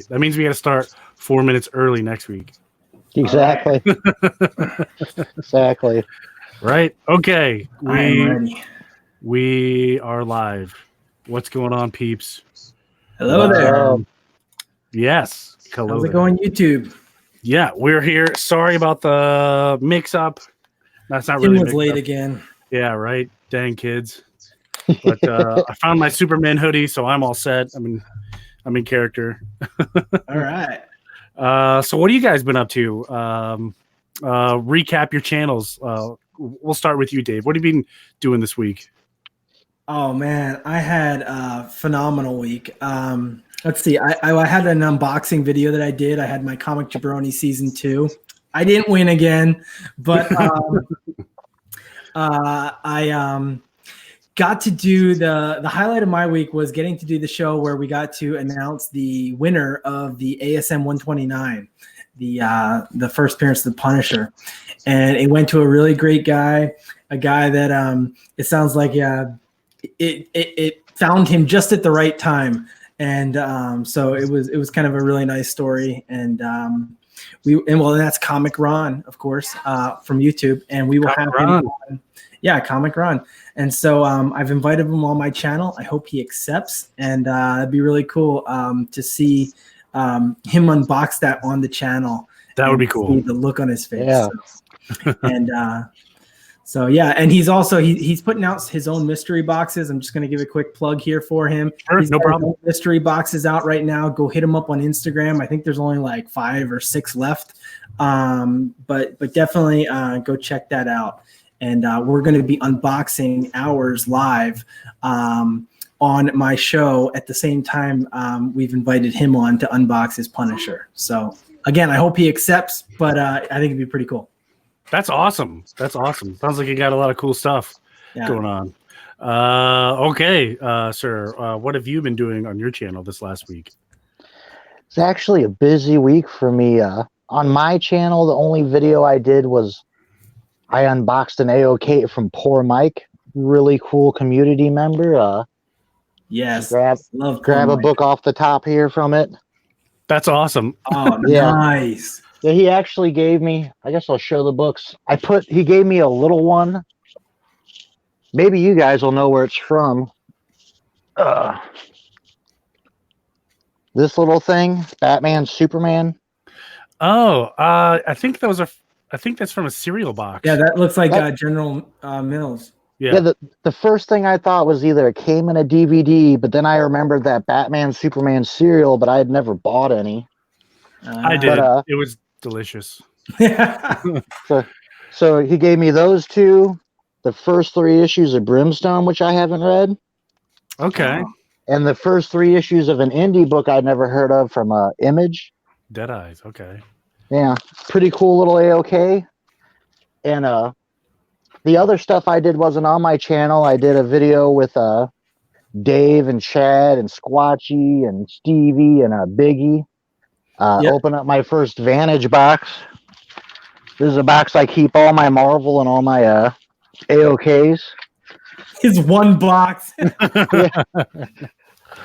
That means we got to start 4 minutes early next week. Exactly. Exactly. Right? Okay. I am ready. We are live. What's going on, peeps? Hello there. Yes. Hello How's it there. going, YouTube? Yeah, we're here. Sorry about the mix-up. That's not Tim really was late mix-up. again. Yeah, right. Dang kids. But I found my Superman hoodie, so I'm all set. I'm in character. All right. So what have you guys been up to? Recap your channels. We'll start with you, Dave. What have you been doing this week? Oh man, I had a phenomenal week. Let's see. I had an unboxing video that I did. I had my Comic Jabroni season 2. I didn't win again, but I got to do the highlight of my week was getting to do the show where we got to announce the winner of the ASM 129, the first appearance of the Punisher, and it went to a really great guy, a guy that it sounds like it found him just at the right time, and so it was kind of a really nice story, and that's Comic Ron, of course, from YouTube, and we will have him on. Yeah, Comic Ron. And so I've invited him on my channel. I hope he accepts, and it'd be really cool to see him unbox that on the channel. That would be cool. See the look on his face. Yeah. So yeah, and he's also he's putting out his own mystery boxes. I'm just going to give a quick plug here for him. Sure, He's no got problem. mystery boxes out right now. Go hit him up on Instagram. I think there's only like 5 or 6 left, but definitely go check that out. And we're going to be unboxing ours live on my show at the same time. We've invited him on to unbox his Punisher. So again, I hope he accepts, but I think it'd be pretty cool. That's awesome. That's awesome. Sounds like you got a lot of cool stuff going on. Okay, sir. What have you been doing on your channel this last week? It's actually a busy week for me. On my channel, the only video I did was I unboxed an AOK from Poor Mike. Really cool community member. Yes. Grab a book off the top here from it. That's awesome. Oh, Yeah. Nice. Yeah, he actually gave me, I guess I'll show the books. He gave me a little one. Maybe you guys will know where it's from. This little thing, Batman, Superman. Oh, I think that's from a cereal box. Yeah, that looks like General Mills. Yeah. The first thing I thought was either it came in a DVD, but then I remembered that Batman, Superman cereal, but I had never bought any. I did. It was delicious. So he gave me those 2, the first 3 issues of Brimstone, which I haven't read. Okay. And the first 3 issues of an indie book I'd never heard of from Image. Dead Eyes. Okay. Yeah, pretty cool little AOK. And the other stuff I did wasn't on my channel. I did a video with Dave and Chad and Squatchy and Stevie and Biggie. Open up my first Vantage box. This is a box I keep all my Marvel and all my AOKs. His one box. Yeah.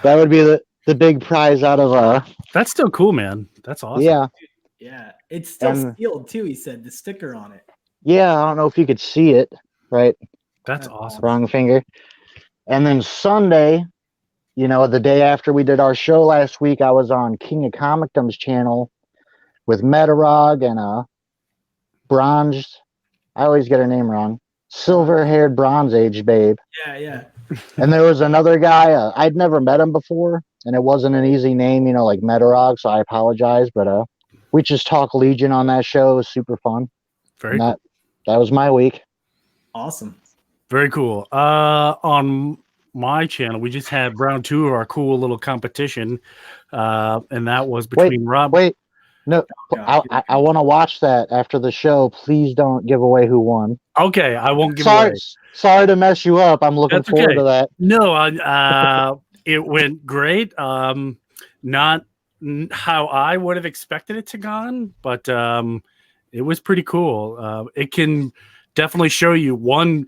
That would be the big prize out of That's still cool, man. That's awesome. Yeah. Yeah. It's still sealed too, he said, the sticker on it. Yeah, I don't know if you could see it, right? That's awesome. Wrong finger. And then Sunday, the day after we did our show last week, I was on King of Comicdom's channel with Metarog and Bronze. I always get her name wrong. Silver-haired Bronze Age babe. Yeah. And there was another guy. I'd never met him before, and it wasn't an easy name, like Metarog, so I apologize. But we just talk Legion on that show. It was super fun. Very cool. That was my week. Awesome. Very cool. On my channel, we just had round 2 of our cool little competition, and that was between Rob. Wait, no, I want to watch that after the show. Please don't give away who won. Okay, I won't give away. Sorry to mess you up. I'm looking forward to that. No, it went great. Not how I would have expected it to gone, but it was pretty cool. It can definitely show you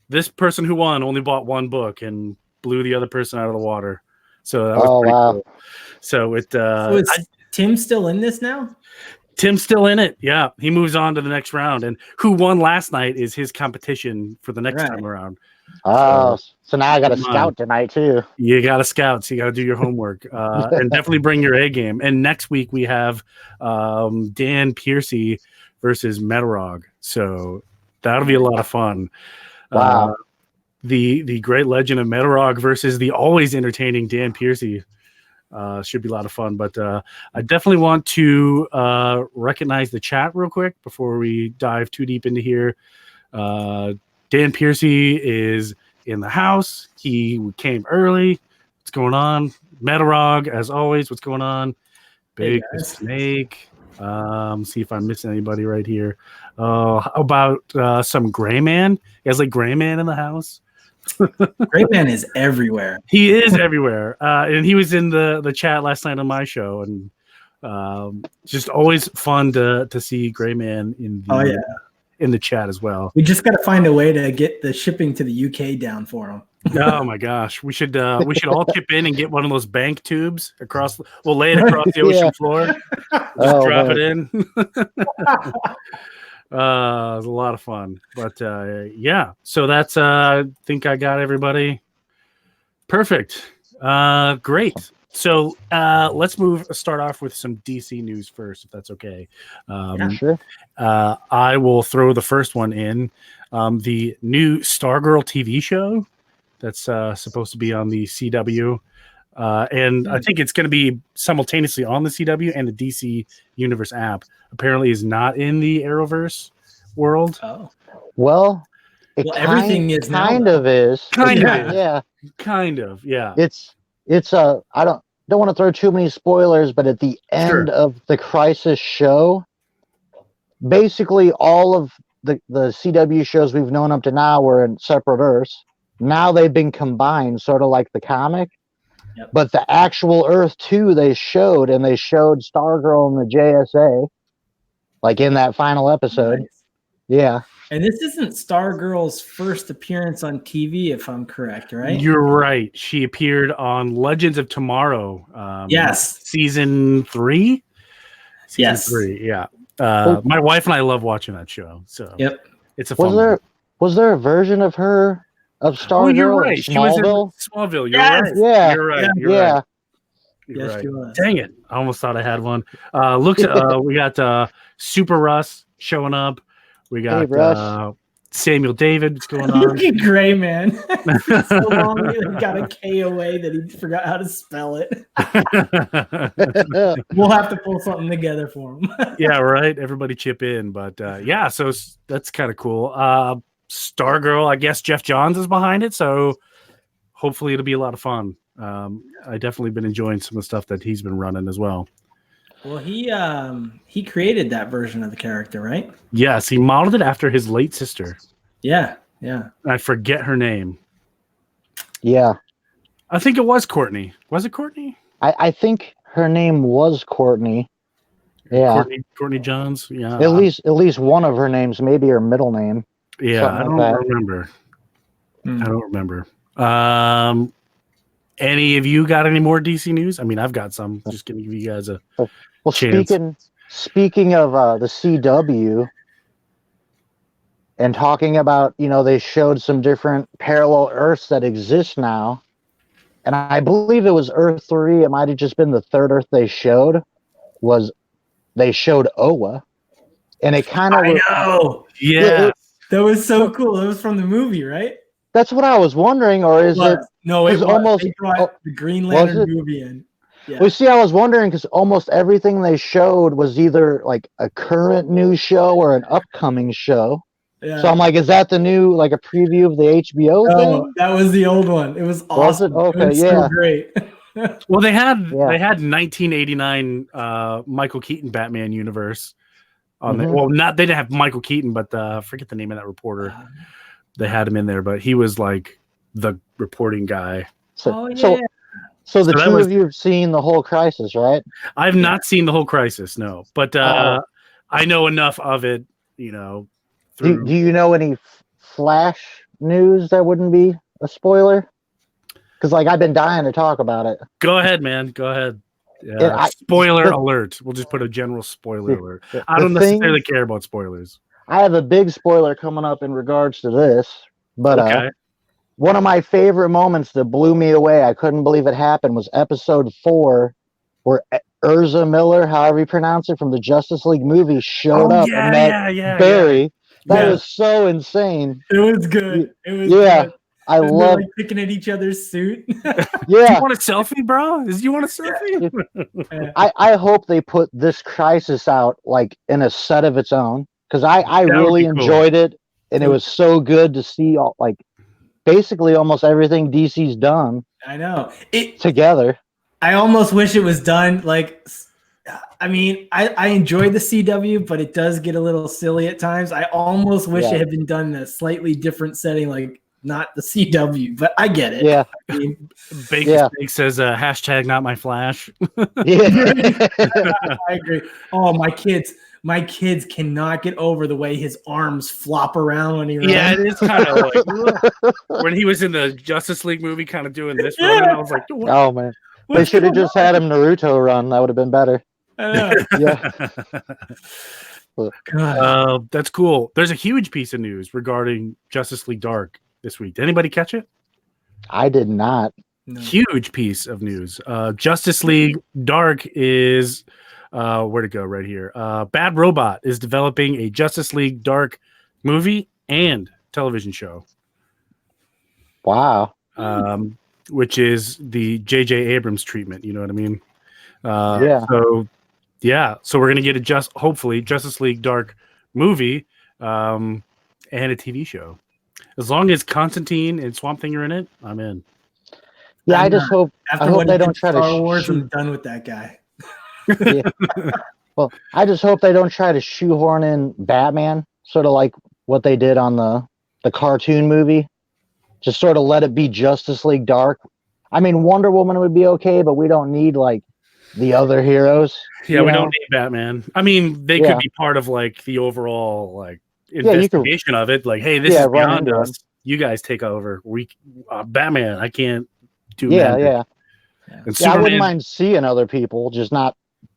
this person who won only bought 1 book and blew the other person out of the water. So that was pretty cool. So it. So is Tim still in this now? Tim's still in it. Yeah, he moves on to the next round, and who won last night is his competition for the next time around. Oh, so now I got to come on. scout tonight too. You got to scout, so you got to do your homework, and definitely bring your A game. And next week we have Dan Piercy versus Metarog, so that'll be a lot of fun. Wow. The great legend of Metarog versus the always entertaining Dan Piercy should be a lot of fun. But I definitely want to recognize the chat real quick before we dive too deep into here. Dan Piercy is in the house. He came early. What's going on? Metarog, as always. What's going on? Big Snake. See if I'm missing anybody right here. How about some Gray Man? You guys like Gray Man in the house? Gray Man is everywhere. He is everywhere. And he was in the chat last night on my show. And just always fun to see Gray Man in the chat as well. We just got to find a way to get the shipping to the UK down for him. Oh my gosh, we should all chip in and get one of those bank tubes across. We'll lay it across the ocean floor. Just drop it in. It was a lot of fun, but yeah. So that's I think I got everybody. Perfect. Great. So let's start off with some DC news first, if that's okay. Sure. I will throw the first one in. The new Stargirl TV show that's supposed to be on the CW. And I think it's going to be simultaneously on the CW and the DC Universe app. Apparently is not in the Arrowverse world. Oh. Well, everything is kind of is. Kind of. Yeah. Kind of. Yeah. It's I don't want to throw too many spoilers, but at the end of the Crisis show, basically all of the CW shows we've known up to now were in separate Earths. Now they've been combined, sort of like the comic. Yep. But the actual Earth 2 they showed Stargirl and the JSA, like in that final episode. Nice. Yeah. And this isn't Stargirl's first appearance on TV, if I'm correct, right? You're right. She appeared on Legends of Tomorrow. Yes. Season 3? Season Yes. 3, yeah. My wife and I love watching that show. So it's a fun one. Was there a version of her of Stargirl? Oh, you're right. She was in Smallville. You're right. Yeah. You're right. Yeah. You're right. She was. Dang it. I almost thought I had one. We got Super Russ showing up. We got Samuel David. What's going on? Look at Gray Man. So long he got a KOA that he forgot how to spell it. We'll have to pull something together for him. Yeah, right. Everybody chip in. But yeah, so that's kind of cool. Stargirl, I guess Jeff Johns is behind it. So hopefully it'll be a lot of fun. I definitely been enjoying some of the stuff that he's been running as well. Well, he created that version of the character, right? Yes, he modeled it after his late sister. Yeah. I forget her name. Yeah. I think it was Courtney. Was it Courtney? I think her name was Courtney. Yeah. Courtney Johns. Yeah. At least one of her names, maybe her middle name. Yeah, I don't remember. I don't remember. Any of you got any more DC news? I mean, I've got some. Just gonna give you guys a chance. Speaking of the CW and talking about, they showed some different parallel Earths that exist now. And I believe it was Earth 3. It might have just been the third Earth they showed. They showed Oa. And it kind of... I know! Yeah. That was so cool. It was from the movie, right? That's what I was wondering, or is it... No, it was almost... They brought the Green Lantern movie in. Yeah. Well, see, I was wondering because almost everything they showed was either like a current news show or an upcoming show. Yeah. So I'm like, is that the new, like a preview of the HBO thing? That was the old one. It was awesome. Was it? Okay, it was so great. Well, they had 1989 Michael Keaton Batman universe on there. Well, they didn't have Michael Keaton, but forget the name of that reporter. They had him in there, but he was like the reporting guy. So the two of you have seen the whole Crisis, right? I've not seen the whole Crisis, no, but I know enough of it, Do you know any Flash news that wouldn't be a spoiler? Because I've been dying to talk about it. Go ahead, man. Go ahead. Spoiler alert. We'll just put a general spoiler alert. I don't necessarily care about spoilers. I have a big spoiler coming up in regards to this, but Okay. one of my favorite moments that blew me away, I couldn't believe it happened, was episode 4, where Urza Miller, however you pronounce it, from the Justice League movie, showed up and met Barry. That was so insane. It was good. It was good. I love love like picking at each other's suit. Do you want a selfie, bro? Do you want a selfie? I hope they put this crisis out like in a set of its own, because I really enjoyed it, and it was so good to see all, like, basically almost everything DC's done. I know together. I almost wish it was done like. I mean, I enjoy the CW, but it does get a little silly at times. I almost wish it had been done in a slightly different setting, like not the CW, but I get it. Yeah. I mean, Bake says hashtag not my Flash. I agree. Oh, my kids cannot get over the way his arms flop around when he runs. Yeah, it is kind of like when he was in the Justice League movie, kind of doing this. Run, I was like, what? Oh man, they should have just had him Naruto run. That would have been better. That's cool. There's a huge piece of news regarding Justice League Dark this week. Did anybody catch it? I did not. No. Huge piece of news. Justice League Dark is where to go right here. Bad Robot is developing a Justice League Dark movie and television show. Wow. Which is the J.J. Abrams treatment. You know what I mean? So we're gonna get hopefully Justice League Dark movie and a TV show. As long as Constantine and Swamp Thing are in it, I'm in. Yeah, I hope they don't try to Star Wars. I'm done with that guy. Well, I just hope they don't try to shoehorn in Batman, sort of like what they did on the cartoon movie. Just sort of let it be Justice League Dark. I mean, Wonder Woman would be okay, but we don't need like the other heroes. Yeah, we don't need Batman. I mean, they could be part of like the overall like investigation of it. Like, hey, this is beyond us. You guys take over. Batman, I can't do magic. And I wouldn't mind seeing other people, just not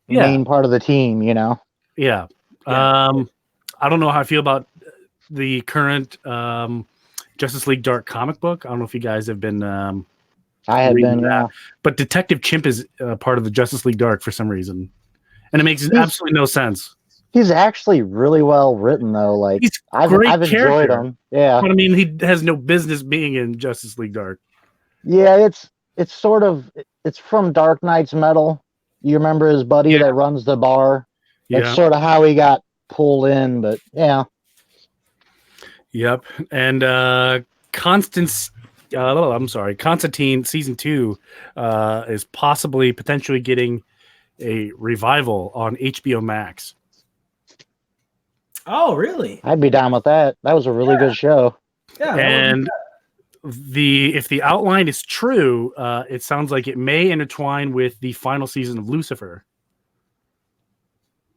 main part of the team, you know? Yeah. I don't know how I feel about the current Justice League Dark comic book. I don't know if you guys have been I had been, but Detective Chimp is part of the Justice League Dark for some reason, and it makes absolutely no sense. He's actually really well written, though. Like, I've enjoyed him. Yeah, but I mean, he has no business being in Justice League Dark. Yeah, it's sort of from Dark Knight's Metal. You remember his buddy that runs the bar? That's sort of how he got pulled in, but yeah. Yep, and Constantine season 2 is potentially getting a revival on HBO Max. Oh, really? I'd be down with that. That was a really good show. Yeah, and if the outline is true, it sounds like it may intertwine with the final season of Lucifer.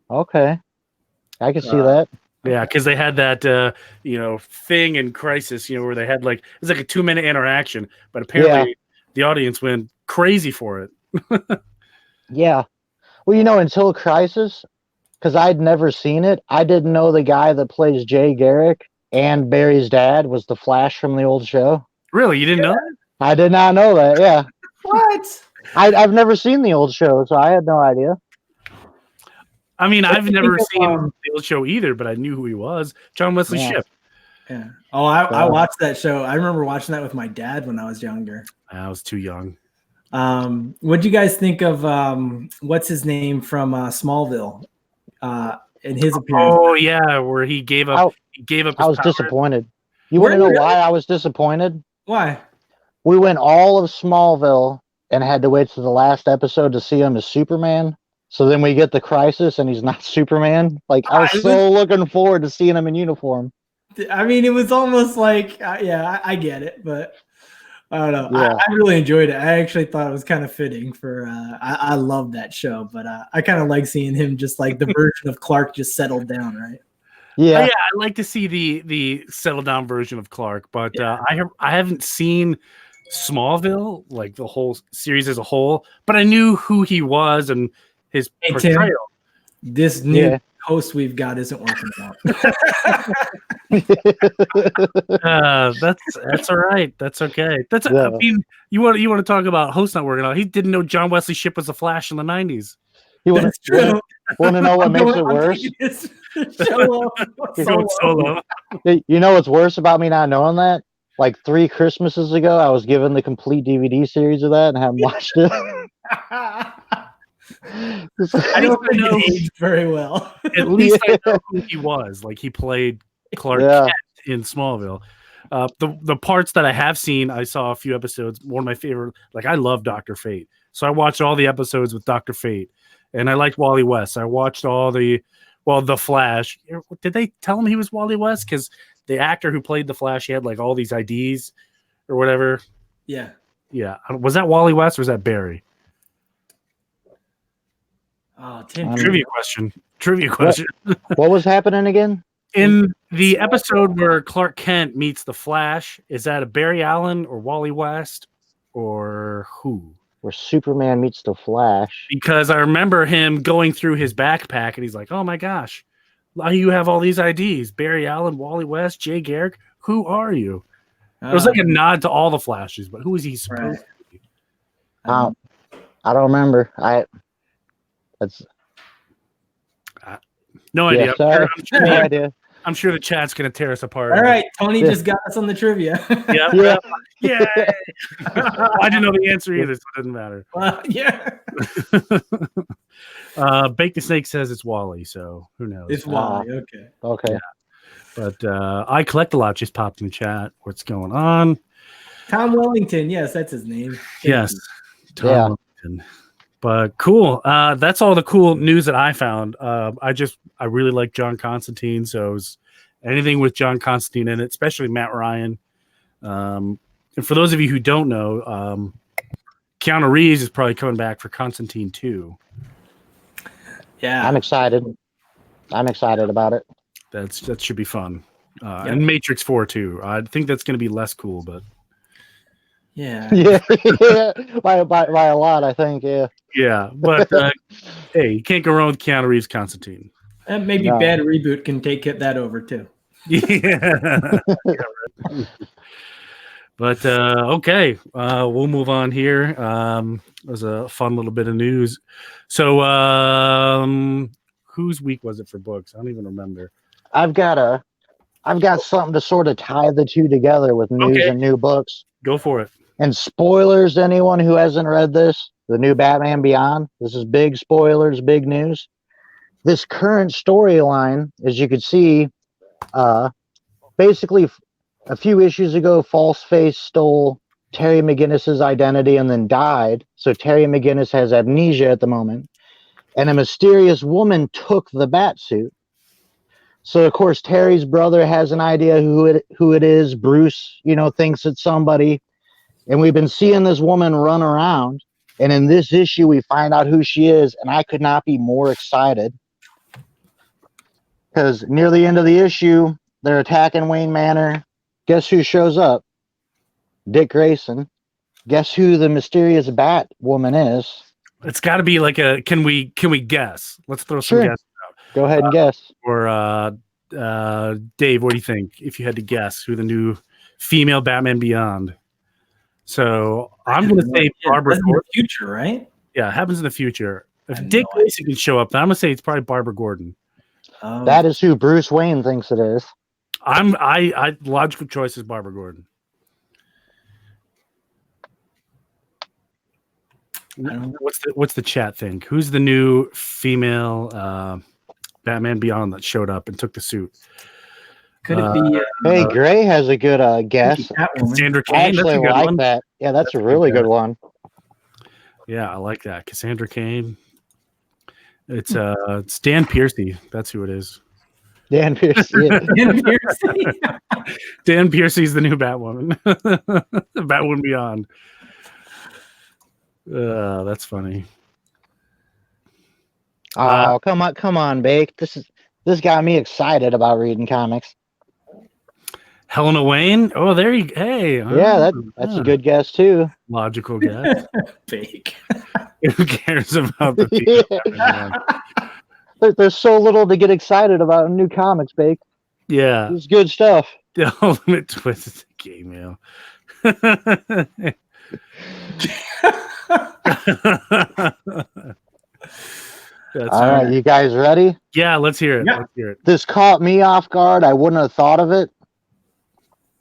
Okay, I can see that. Yeah, because they had that thing in Crisis, where they had like it's like a 2-minute interaction, but apparently the audience went crazy for it. Yeah, well, until Crisis, because I'd never seen it, I didn't know the guy that plays Jay Garrick and Barry's dad was the Flash from the old show. Really, you didn't know that? I did not know that. Yeah. What? I've never seen the old show, so I had no idea. I mean, I've never seen the old show either, but I knew who he was. John Wesley Shipp. Yeah. Oh, I watched that show. I remember watching that with my dad when I was younger. I was too young. What do you guys think of what's his name from Smallville? In his appearance. Oh yeah, where he gave up. I was disappointed. You want to know why I was disappointed? Why? We went all of Smallville and had to wait to the last episode to see him as Superman. So then we get the Crisis and he's not Superman. Like, I was so looking forward to seeing him in uniform. I mean, it was almost like, I get it, but I don't know. Yeah. I really enjoyed it. I actually thought it was kind of fitting for, I love that show, but I kind of like seeing him just like the version of Clark just settled down, right? Yeah. I like to see the settled down version of Clark, but I haven't seen Smallville, like the whole series as a whole, but I knew who he was and his Hey, Tim, portrayal. this new host we've got isn't working out. That's all right. That's okay. That's Yeah. I mean, you want to talk about host not working out. He didn't know John Wesley Shipp was the Flash in the 90s. That's true. Want to know what makes it worse? He's going solo. You know what's worse about me not knowing that? Like 3 Christmases ago, I was given the complete DVD series of that and haven't watched it. I don't think it aged very well. At least I know who he was. Like he played Clark Kent in Smallville. The parts that I have seen, I saw a few episodes. One of my favorite, like I love Dr. Fate, so I watched all the episodes with Dr. Fate, and I liked Wally West. I watched all the Flash. Did they tell him he was Wally West? Because the actor who played the Flash, he had like all these IDs or whatever. Yeah. Was that Wally West or was that Barry? Oh, Tim. Trivia question. What was happening again? In the episode where Clark Kent meets the Flash, is that a Barry Allen or Wally West or who? Where Superman meets the Flash. Because I remember him going through his backpack and he's like, "Oh my gosh, you have all these IDs: Barry Allen, Wally West, Jay Garrick. Who are you?" It was like a nod to all the Flashes, but who is he supposed to be? I don't remember. No idea. Yeah, no idea. I'm sure the chat's going to tear us apart. All right, Tony just got us on the trivia. Yeah. I didn't know the answer either, so it doesn't matter. Yeah. Bake the Snake says it's Wally, so who knows? It's Wally. Okay. Yeah. But I collect a lot. Just popped in the chat. What's going on? Tom Wellington. Yes, that's his name. Yes. Tom Wellington. But cool. That's all the cool news that I found. I really like John Constantine, so it was anything with John Constantine in it, especially Matt Ryan. And for those of you who don't know, Keanu Reeves is probably coming back for Constantine 2. Yeah, I'm excited about it. That should be fun. And Matrix 4 too. I think that's going to be less cool, but yeah, by a lot, I think. Yeah, but hey, you can't go wrong with Keanu Reeves Constantine. And maybe Bad Reboot can take that over too. Yeah. But okay, we'll move on here. It was a fun little bit of news. So whose week was it for books? I don't even remember. I've got something to sort of tie the two together with news and new books. Go for it. And spoilers to anyone who hasn't read this, the new Batman Beyond. This is big spoilers, big news. This current storyline, as you could see, basically a few issues ago, Falseface stole Terry McGinnis's identity and then died. So Terry McGinnis has amnesia at the moment. And a mysterious woman took the Batsuit. So, of course, Terry's brother has an idea who it is. Bruce, thinks it's somebody. And we've been seeing this woman run around. And in this issue, we find out who she is. And I could not be more excited. Because near the end of the issue, they're attacking Wayne Manor. Guess who shows up? Dick Grayson. Guess who the mysterious Bat woman is? It's got to be like a. Can we guess? Let's throw some guesses out. Go ahead and guess. Or Dave, what do you think? If you had to guess who the new female Batman Beyond. So I'm going to say Barbara Gordon. In the future, right? Yeah, it happens in the future. If Dick Grayson can show up, then I'm going to say it's probably Barbara Gordon. That is who Bruce Wayne thinks it is. I logical choice is Barbara Gordon. What's the chat think? Who's the new female Batman Beyond that showed up and took the suit? Could it be? Hey, Gray has a good guess. Cassandra Cain. I actually like that. Yeah, that's a really good one. Yeah, I like that. Cassandra Cain. It's Dan Piercy. That's who it is. Dan Piercy. Dan Piercy. Dan Piercy's the new Batwoman. Batwoman Beyond. That's funny. Oh, come on, Bake. This got me excited about reading comics. Helena Wayne. Oh, there you. Hey, Yeah, that's a good guess too. logical guess. Fake. Who cares about the Yeah. female? There's so little to get excited about in new comics, Bake. Yeah, It's good stuff. the ultimate twist is a gay male. All right, you guys ready? Yeah, let's hear it. Yeah. Let's hear it. This caught me off guard. I wouldn't have thought of it.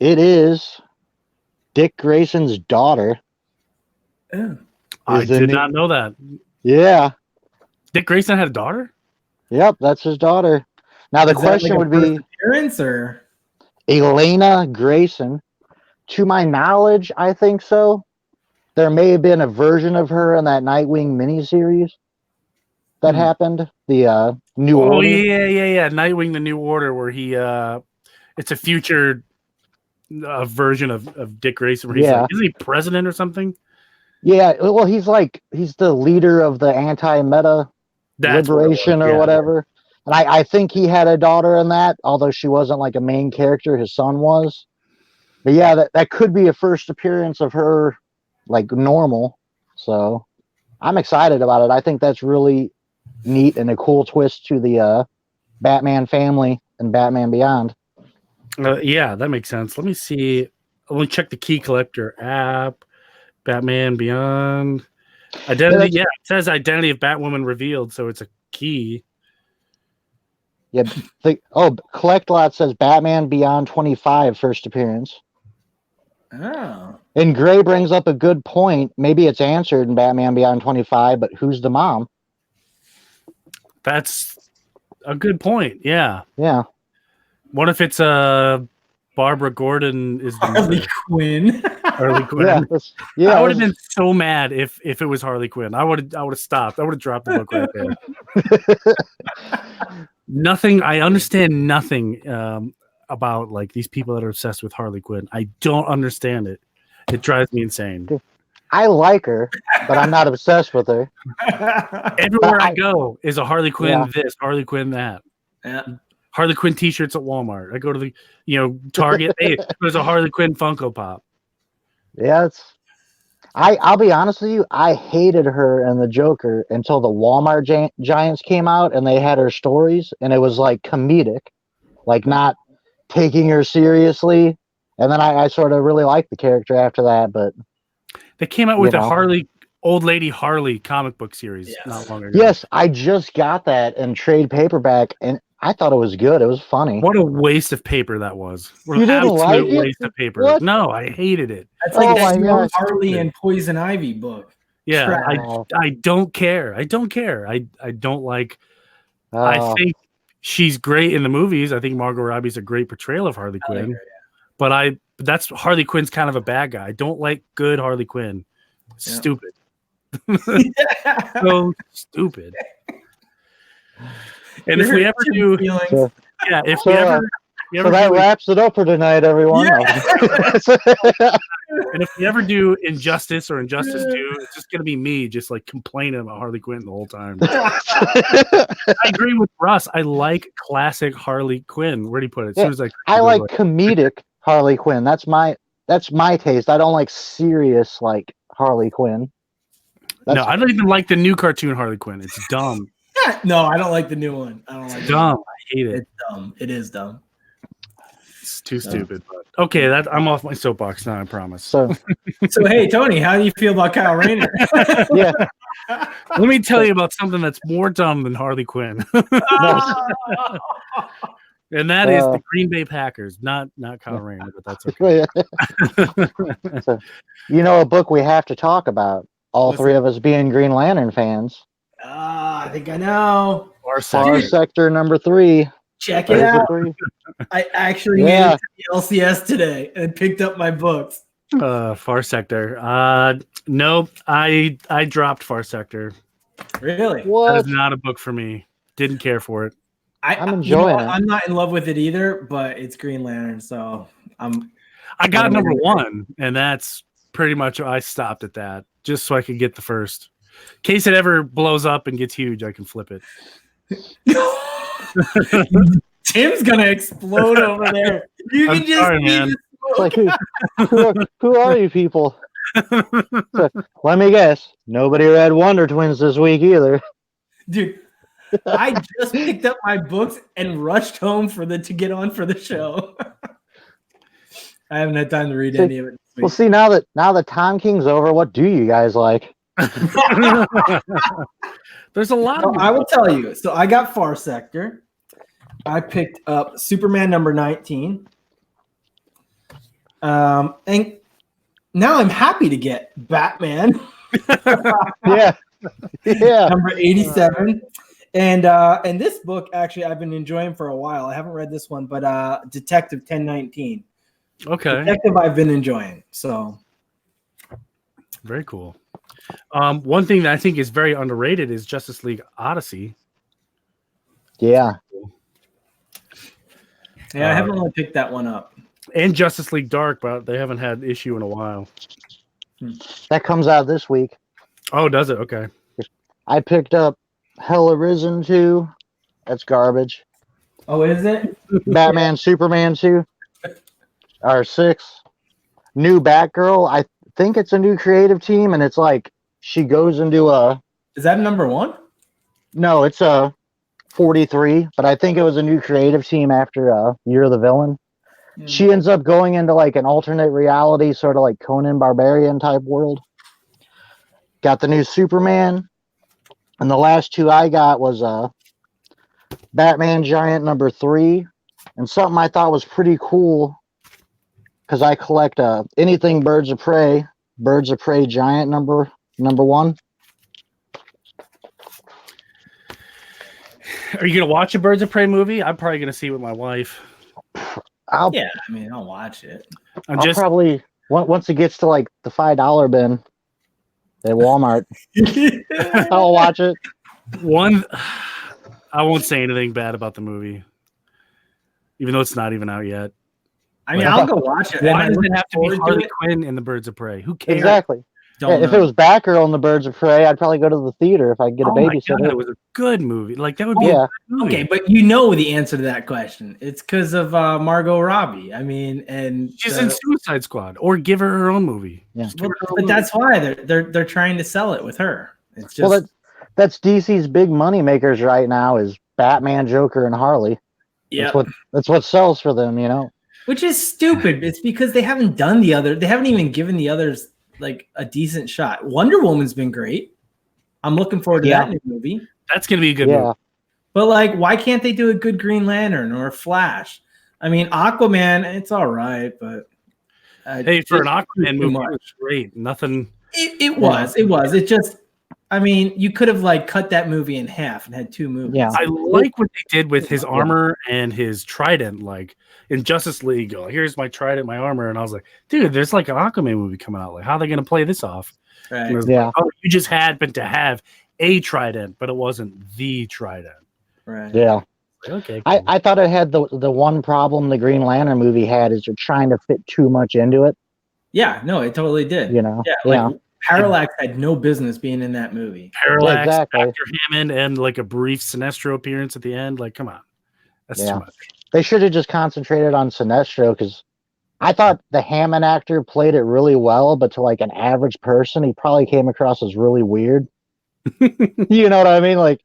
It is Dick Grayson's daughter. Oh. I Is the did new- not know that. Yeah. Dick Grayson had a daughter? Yep, that's his daughter. Now the Is that question like a would be first appearance or Elena Grayson. To my knowledge, I think so. There may have been a version of her in that Nightwing miniseries that happened. The New Order. Oh yeah. Nightwing: The New Order, where he it's a future version of Dick Grayson. Where he's like, isn't he president or something? Yeah, well, he's the leader of the anti-meta liberation or whatever. And I think he had a daughter in that, although she wasn't like a main character. His son was. But yeah, that could be a first appearance of her, like normal. So I'm excited about it. I think that's really neat and a cool twist to the Batman family and Batman Beyond. Yeah, that makes sense. Let me see. Let me check the Key Collector app. Batman Beyond. Identity. Yeah, it says identity of Batwoman revealed, so it's a key. Yeah. Collect Lot says Batman Beyond 25 first appearance. Oh. And Gray brings up a good point. Maybe it's answered in Batman Beyond 25, but who's the mom? That's a good point. Yeah. Yeah. What if it's Barbara Gordon is the Harley Quinn. Harley Quinn. Yeah. I would have been so mad if it was Harley Quinn. I would have stopped. I would have dropped the book right there. Nothing. I understand nothing about like these people that are obsessed with Harley Quinn. I don't understand it. It drives me insane. I like her, but I'm not obsessed with her. Everywhere I go is a Harley Quinn this, Harley Quinn that. Yeah. Harley Quinn t-shirts at Walmart. I go to the Target. Hey, there's a Harley Quinn Funko Pop. Yeah, I'll be honest with you, I hated her and the Joker until the Walmart Giants came out and they had her stories and it was like comedic, like not taking her seriously. And then I sort of really liked the character after that, but they came out with a Old Lady Harley comic book series not long ago. Yes, I just got that in trade paperback and I thought it was good. It was funny. What a waste of paper that was. You didn't like it? Waste of paper. What? No, I hated it. That's like gosh. Harley and Poison Ivy book. Yeah, I don't care. I don't care. I don't like. I think she's great in the movies. I think Margot Robbie's a great portrayal of Harley Quinn. But that's Harley Quinn's kind of a bad guy. I don't like good Harley Quinn. Stupid. So stupid. And if we ever do, that wraps it up for tonight, everyone. And if we ever do Injustice or Injustice 2, it's just gonna be me just like complaining about Harley Quinn the whole time. I agree with Russ. I like classic Harley Quinn. Where do you put it? As soon as I like comedic Harley Quinn. That's my taste. I don't like serious like Harley Quinn. No, I don't even like the new cartoon Harley Quinn. It's dumb. No, I don't like the new one. I don't like dumb. I hate it. It's dumb. It is dumb. It's too stupid. But okay, I'm off my soapbox now. I promise. So hey, Tony, how do you feel about Kyle Rayner? Yeah. Let me tell you about something that's more dumb than Harley Quinn. And that is the Green Bay Packers, not Kyle Rayner, but that's okay. So, a book we have to talk about. All three of us being Green Lantern fans. I think I know. Far Sector number 3. Check it out. I actually made it to the LCS today and picked up my books. Far Sector. Nope. I dropped Far Sector. Really? What? That is not a book for me. Didn't care for it. I'm enjoying it. I'm not in love with it either, but it's Green Lantern, so I got number 1, and that's pretty much I stopped at that just so I could get the first. In case it ever blows up and gets huge, I can flip it. Tim's gonna explode over there. You I'm can just sorry, see man. the It's smoke. like, who are you people? So, let me guess. Nobody read Wonder Twins this week either. Dude, I just picked up my books and rushed home to get on for the show. I haven't had time to read any of it this Well, week. see, now that Tom King's over, what do you guys like? There's a lot So of I will tell you. So I got Far Sector. I picked up Superman number 19. And now I'm happy to get Batman Yeah. Yeah. number 87. And this book actually I've been enjoying for a while. I haven't read this one, but Detective 1019. Okay. Detective I've been enjoying. So Very cool. One thing that I think is very underrated is Justice League Odyssey. Yeah. yeah, I haven't really picked that one up. And Justice League Dark, but they haven't had issue in a while. That comes out this week. Oh, does it? Okay. I picked up Hell Arisen 2. That's garbage. Oh, is it? Batman, Superman 2. Or 6. New Batgirl. I think it's a new creative team, and it's like she goes into a... Is that number 1? No, it's a 43, but I think it was a new creative team after Year of the Villain. She ends up going into like an alternate reality, sort of like Conan Barbarian type world. Got the new Superman. And the last 2 I got was Batman Giant number 3. And something I thought was pretty cool, because I collect anything Birds of Prey Giant number 1. Are you gonna watch a Birds of Prey movie? I'm probably gonna see it with my wife. I'll watch it. I'll probably once it gets to like the $5 bin at Walmart, I'll watch it. I won't say anything bad about the movie, even though it's not even out yet. I mean, I'll go watch it. Why And does I it have to be look forward Harley it. Quinn in the Birds of Prey? Who cares? Exactly. Don't If know. it was Batgirl and the Birds of Prey, I'd probably go to the theater if I could get a Oh my babysitter. God, it was a good movie. Like that would be Yeah. a good movie. Okay, but you know the answer to that question. It's because of Margot Robbie. I mean, and She's in Suicide Squad, or give her her own movie. Yeah. Just give her her own but movie. that's why they're trying to sell it with her. It's just Well, that's DC's big money makers right now is Batman, Joker, and Harley. yeah, That's what sells for them, you know. which is stupid. It's because they haven't done the other. They haven't even given the others like a decent shot. Wonder Woman's been great. I'm looking forward to that new movie. That's gonna be a good Yeah. movie. But like, why can't they do a good Green Lantern or a Flash? I mean, Aquaman, it's all right, but Hey, for an Aquaman too movie, much. it was great. Nothing. It was. It just, I mean, you could have like cut that movie in half and had 2 movies. Yeah. I like what they did with his armor and his trident. Like in Justice League, here's my trident, my armor, and I was like, dude, there's like an Aquaman movie coming out. Like, how are they gonna play this off? Right. And it was Yeah. like, oh, you just happened to have a trident, but it wasn't the trident. Right. Yeah. Okay. I thought it had the one problem the Green Lantern movie had is you're trying to fit too much into it, Yeah, no, it totally did. you know. Yeah, like Parallax had no business being in that movie. Parallax, exactly. Dr. Hammond, and like a brief Sinestro appearance at the end. Like, come on, that's Yeah. too much. They should have just concentrated on Sinestro, because I thought the Hammond actor played it really well, but to like an average person, he probably came across as really weird. You know what I mean? Like,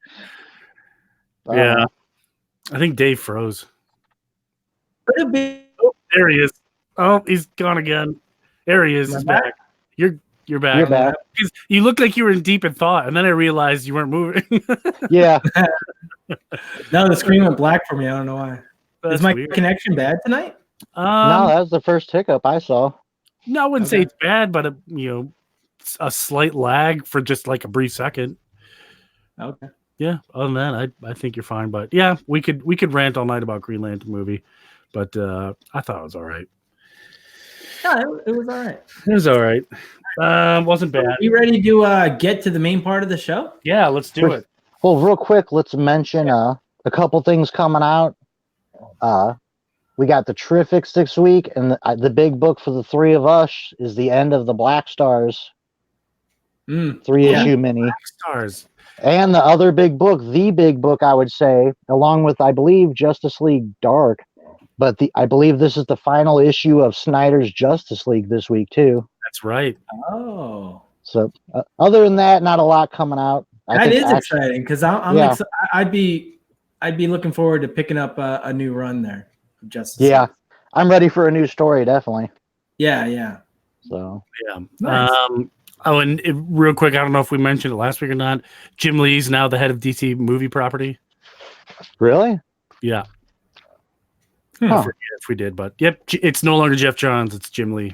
Yeah, I think Dave froze. Could have been. Oh, there he is. Oh, he's gone again. There he is. He's back. You're back. You're back. You looked like you were in deep in thought, and then I realized you weren't moving. Yeah. No, the screen went black for me. I don't know why. That's Is my weird. connection bad tonight? No, that was the first hiccup I saw. No, I wouldn't say Okay. it's bad, but a slight lag for just like a brief second. Okay. Yeah, other than that, I think you're fine. But yeah, we could rant all night about Green Lantern movie, but I thought it was all right. Yeah, it was all right. It was all right. Wasn't bad. You ready to get to the main part of the show? Yeah, let's do it. Well, real quick, let's mention a couple things coming out. We got the Terrifics this week, and the big book for the 3 of us is The End of the Black Stars. 3-issue mini. Stars. And the other big book, the big book, I would say, along with, I believe, Justice League Dark. But I believe this is the final issue of Snyder's Justice League this week, too. That's right. Oh. So other than that, not a lot coming out. That is exciting because I'd be looking forward to picking up a new run there. Justice League. I'm ready for a new story, definitely. Yeah. So nice. And real quick, I don't know if we mentioned it last week or not. Jim Lee's now the head of DC movie property. Really? Yeah. I forget if we did, but yep, it's no longer Jeff Johns, it's Jim Lee.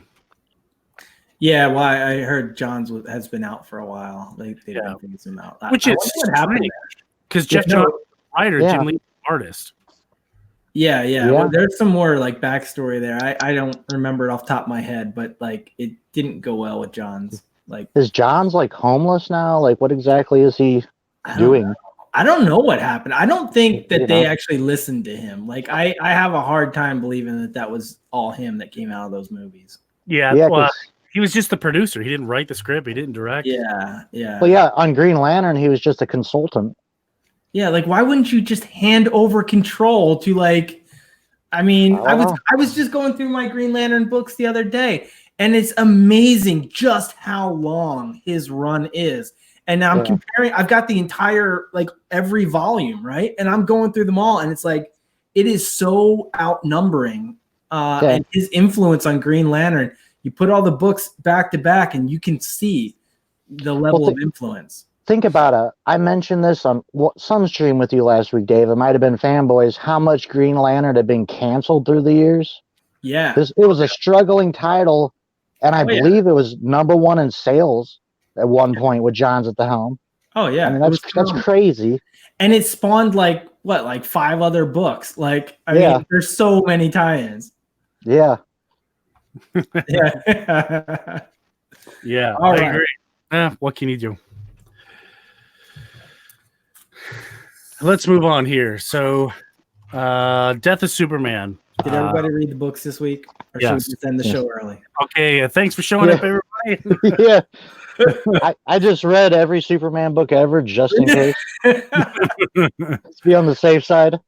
Yeah, well, I heard Johns has been out for a while. They don't think him out. Which is strange because Jeff Johns is a writer, Jim Lee is an artist. Yeah. Well, there's some more like backstory there. I don't remember it off the top of my head, but like it didn't go well with Johns. Like, is Johns like homeless now? Like, what exactly is he doing? I don't know what happened. I don't think that they actually listened to him. Like, I have a hard time believing that was all him that came out of those movies. Yeah. Well, he was just the producer. He didn't write the script. He didn't direct. Yeah. Well, yeah, on Green Lantern, he was just a consultant. Yeah, like why wouldn't you just hand over control to like? I mean, I was just going through my Green Lantern books the other day, and it's amazing just how long his run is. And now I'm comparing. I've got the entire like every volume, right? And I'm going through them all, and it's like it is so outnumbering. And his influence on Green Lantern. You put all the books back to back, and you can see the level of influence. Think about it. I mentioned this on some stream with you last week, Dave. It might have been Fanboys. How much Green Lantern had been canceled through the years? Yeah, it was a struggling title, and I believe it was #1 in sales at one point with Johns at the helm. Oh yeah, I mean that's crazy. And it spawned like 5 other books. Like I mean, there's so many tie-ins. Yeah. Yeah. All I agree. What can you do? Let's move on here. So, Death of Superman. Did everybody read the books this week? Or should we just end the show early? Okay. Thanks for showing up, everybody. Yeah. I just read every Superman book ever just in case. Let's be on the safe side.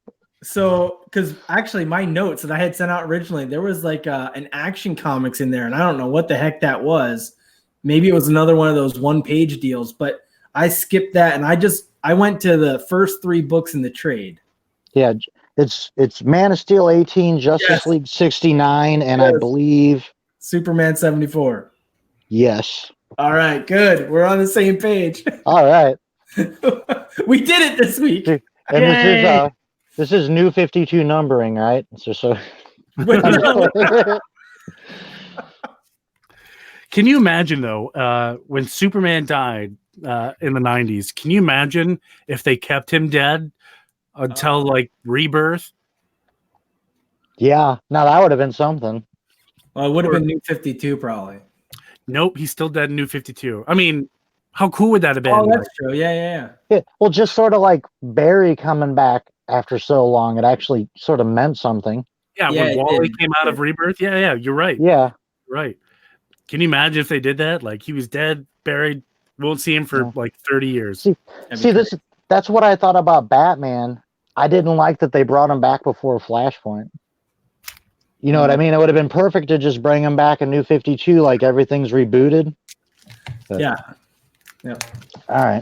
So, because actually my notes that I had sent out originally, there was like an Action Comics in there, and I don't know what the heck that was. Maybe it was another one of those one-page deals, but I skipped that, and I went to the first 3 books in the trade. Yeah, it's Man of Steel 18, Justice League 69, and I believe Superman 74. Yes. All right, good. We're on the same page. All right. We did it this week. And this is new 52 numbering, right? So Can you imagine though, when Superman died in the 90s, can you imagine if they kept him dead until like Rebirth? Yeah, now that would have been something. Well, it would have been New 52 probably. Nope, he's still dead in New 52. I mean, how cool would that have been? Oh, that's true. Yeah. Well, just sort of like Barry coming back after so long, it actually sort of meant something. Yeah, when Wally came out of Rebirth. Yeah, you're right. Yeah. Right. Can you imagine if they did that? Like he was dead, buried, won't see him for like 30 years. See, that's what I thought about Batman. I didn't like that they brought him back before Flashpoint. You know what I mean? It would have been perfect to just bring him back in New 52, like everything's rebooted. But, yeah. All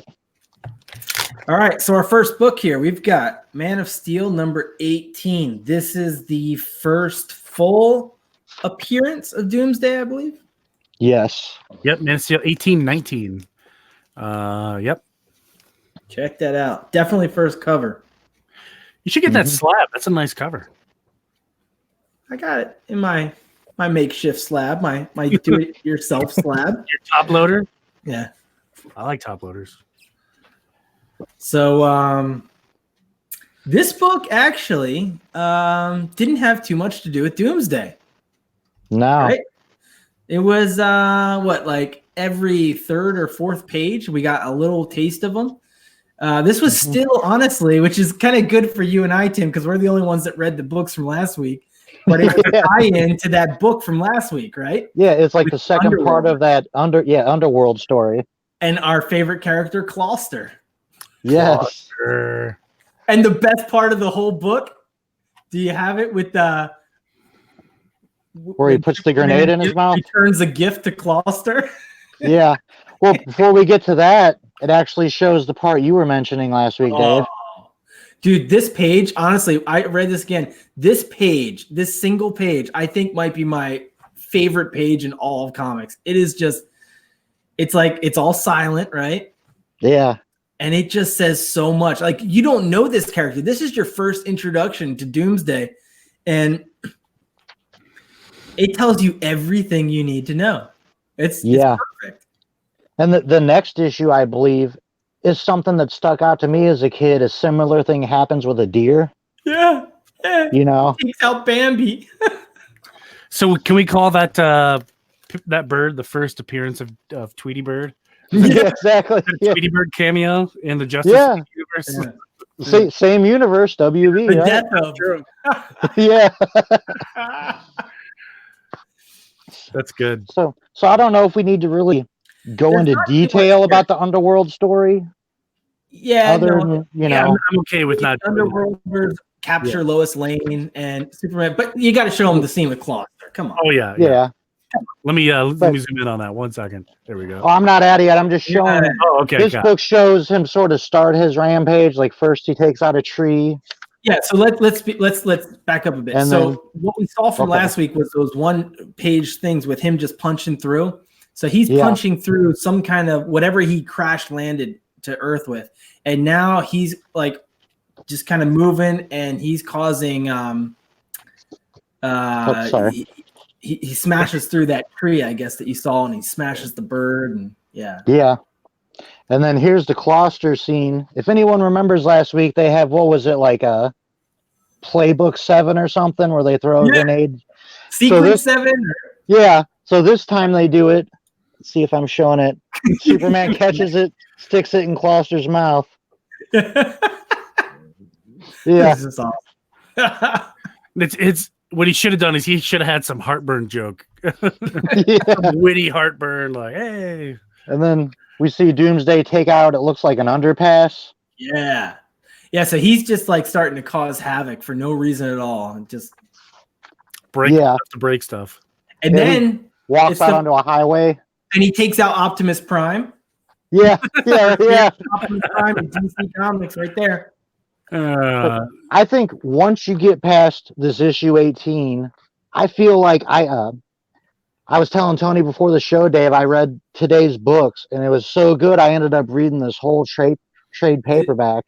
right. So our first book here, we've got Man of Steel number 18. This is the first full appearance of Doomsday, I believe. Yes. Yep. Man of Steel 1819. Yep. Check that out. Definitely first cover. You should get that slab. That's a nice cover. I got it in my makeshift slab, my do-it-yourself slab. Your top loader? Yeah. I like top loaders. So this book actually didn't have too much to do with Doomsday. No. Right? It was like every 3rd or 4th page we got a little taste of them. This was still, honestly, which is kind of good for you and I, Tim, because we're the only ones that read the books from last week. But it's a tie-in to that book from last week, right? Yeah, it's like the second part of that Underworld story. and our favorite character, Closter. Yes. Sure. And the best part of the whole book, do you have it with the Where he puts the grenade in his mouth? Returns a gift to Closter. Yeah. Well, before we get to that, it actually shows the part you were mentioning last week, Dave. Dude, this page, honestly, I read this again. This page, this single page, I think might be my favorite page in all of comics. It is just, it's like, it's all silent, right? Yeah. And it just says so much. Like, you don't know this character. This is your first introduction to Doomsday. And it tells you everything you need to know. It's perfect. And the next issue, I believe, is something that stuck out to me as a kid. A similar thing happens with a deer. Yeah. You know? He takes out Bambi. So can we call that that bird the first appearance of Tweety Bird? Yeah, exactly. Yeah. Tweety Bird cameo in the Justice League universe. Yeah. Same universe, WB. The Right? death of. Yeah. That's good. So I don't know if we need to really go There's into not too much detail here. about the Underworld story. Yeah, Other no, than, you Yeah, know, I'm okay with not doing that. Underworlders capture Lois Lane and Superman, but you got to show them the scene with Closter. Come on. Oh yeah. yeah. Let me zoom in on that 1 second. There we go. Oh, I'm not at it yet. I'm just showing. Oh, okay. This book shows him sort of start his rampage. Like first he takes out a tree. Yeah, so let's back up a bit. And So then- what we saw from last week was those 1-page things with him just punching through. So he's punching through some kind of whatever he crash landed to Earth with, and now he's like just kind of moving, and he's causing sorry. He smashes through that tree, I guess, that you saw, and he smashes the bird, and Yeah. And then here's the Closter scene. If anyone remembers last week, they have, what was it, like a Playbook 7 or something where they throw a grenade? Sequence 7? Yeah. So this time they do it. Let's see if I'm showing it. Superman catches it, sticks it in Closter's mouth. Yeah. This is awesome. It's what he should have done is he should have had some heartburn joke. Witty heartburn, like, hey. And then we see Doomsday take out, it looks like an underpass. Yeah. So he's just like starting to cause havoc for no reason at all. And just break stuff. And then walks out onto a highway. And he takes out Optimus Prime. Yeah. Optimus Prime in DC Comics right there. I think once you get past this issue 18, I feel like I was telling Tony before the show, Dave, I read today's books and it was so good. I ended up reading this whole trade paperback.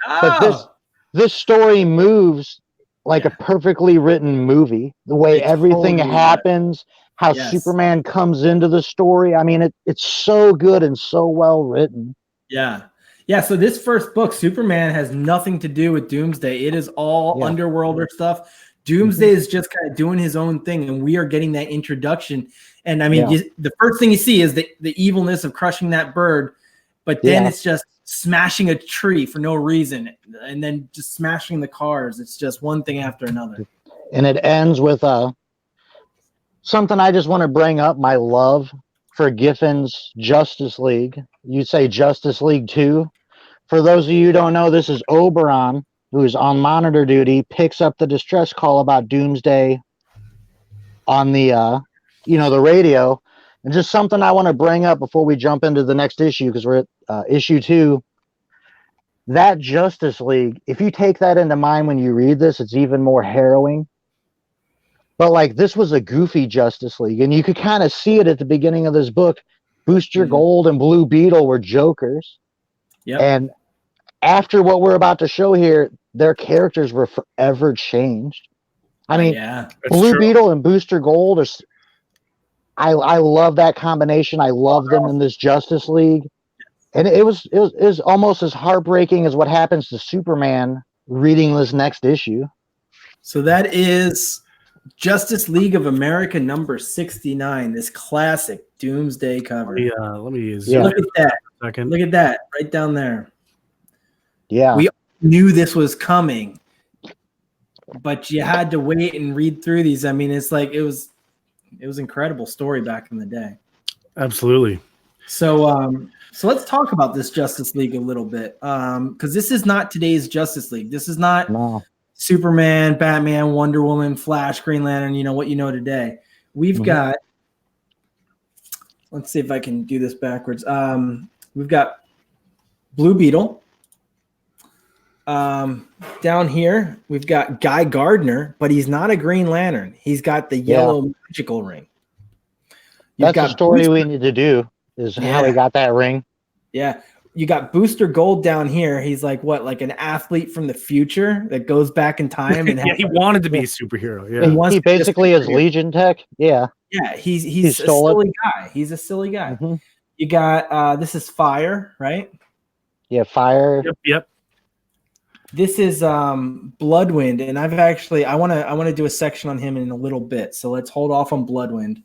But this story moves like a perfectly written movie. The way everything happens, how Superman comes into the story. I mean, it's so good and so well written. Yeah, so this first book, Superman, has nothing to do with Doomsday. It is all Underworlder stuff. Doomsday is just kind of doing his own thing, and we are getting that introduction. And I mean, the first thing you see is the evilness of crushing that bird, but then it's just smashing a tree for no reason, and then just smashing the cars. It's just one thing after another. And it ends with something I just want to bring up, my love for Giffen's Justice League. You say Justice League 2. For those of you who don't know, this is Oberon, who's on monitor duty, picks up the distress call about Doomsday on the the radio. And just something I want to bring up before we jump into the next issue, because we're at issue 2. That Justice League, if you take that into mind when you read this, it's even more harrowing. But like, this was a goofy Justice League, and you could kind of see it at the beginning of this book. Booster Gold and Blue Beetle were jokers. And after what we're about to show here, their characters were forever changed. I mean, Blue Beetle and Booster Gold are. I love that combination. I love them in this Justice League, and it was almost as heartbreaking as what happens to Superman reading this next issue. So that is Justice League of America number 69. This classic Doomsday cover. Let me look at that. Second. Look at that right down there. Yeah, we knew this was coming, but you had to wait and read through these. I mean, it's like it was incredible story back in the day. Absolutely. So let's talk about this Justice League a little bit, because this is not today's Justice League. This is not Superman, Batman, Wonder Woman, Flash, Green Lantern. You know what you know today. We've got. Let's see if I can do this backwards. We've got Blue Beetle. Down here we've got Guy Gardner, but he's not a Green Lantern. He's got the yellow magical ring. That's the story we need to do. Is how he got that ring. Yeah. You got Booster Gold down here. He's like what, like an athlete from the future that goes back in time and he wanted to be a superhero. Yeah. He basically is Legion Tech. Yeah. Yeah, he's a silly guy. He's a silly guy. You got this is Fire, right? Yeah, Fire. Yep. This is Bloodwind, and I want to do a section on him in a little bit. So let's hold off on Bloodwind.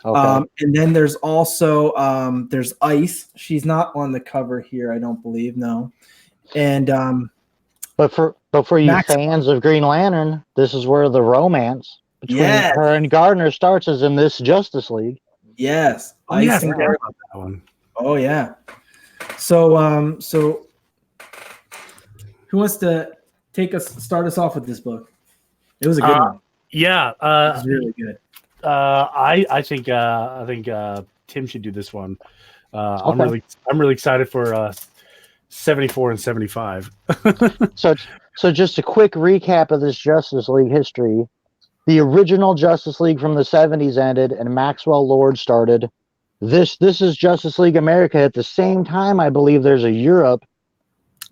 Okay. And then there's also there's Ice. She's not on the cover here, I don't believe. No. And but for you fans of Green Lantern, this is where the romance between her and Gardner starts, is in this Justice League. Yes. Ice and Gardner. That one. Oh yeah. So so who wants to start us off with this book? It was a good one. Yeah. It was really good. I think Tim should do this one. I'm really excited for 74 and 75. So just a quick recap of this Justice League history. The original Justice League from the 70s ended, and Maxwell Lord started. This is Justice League America. At the same time, I believe there's a Europe,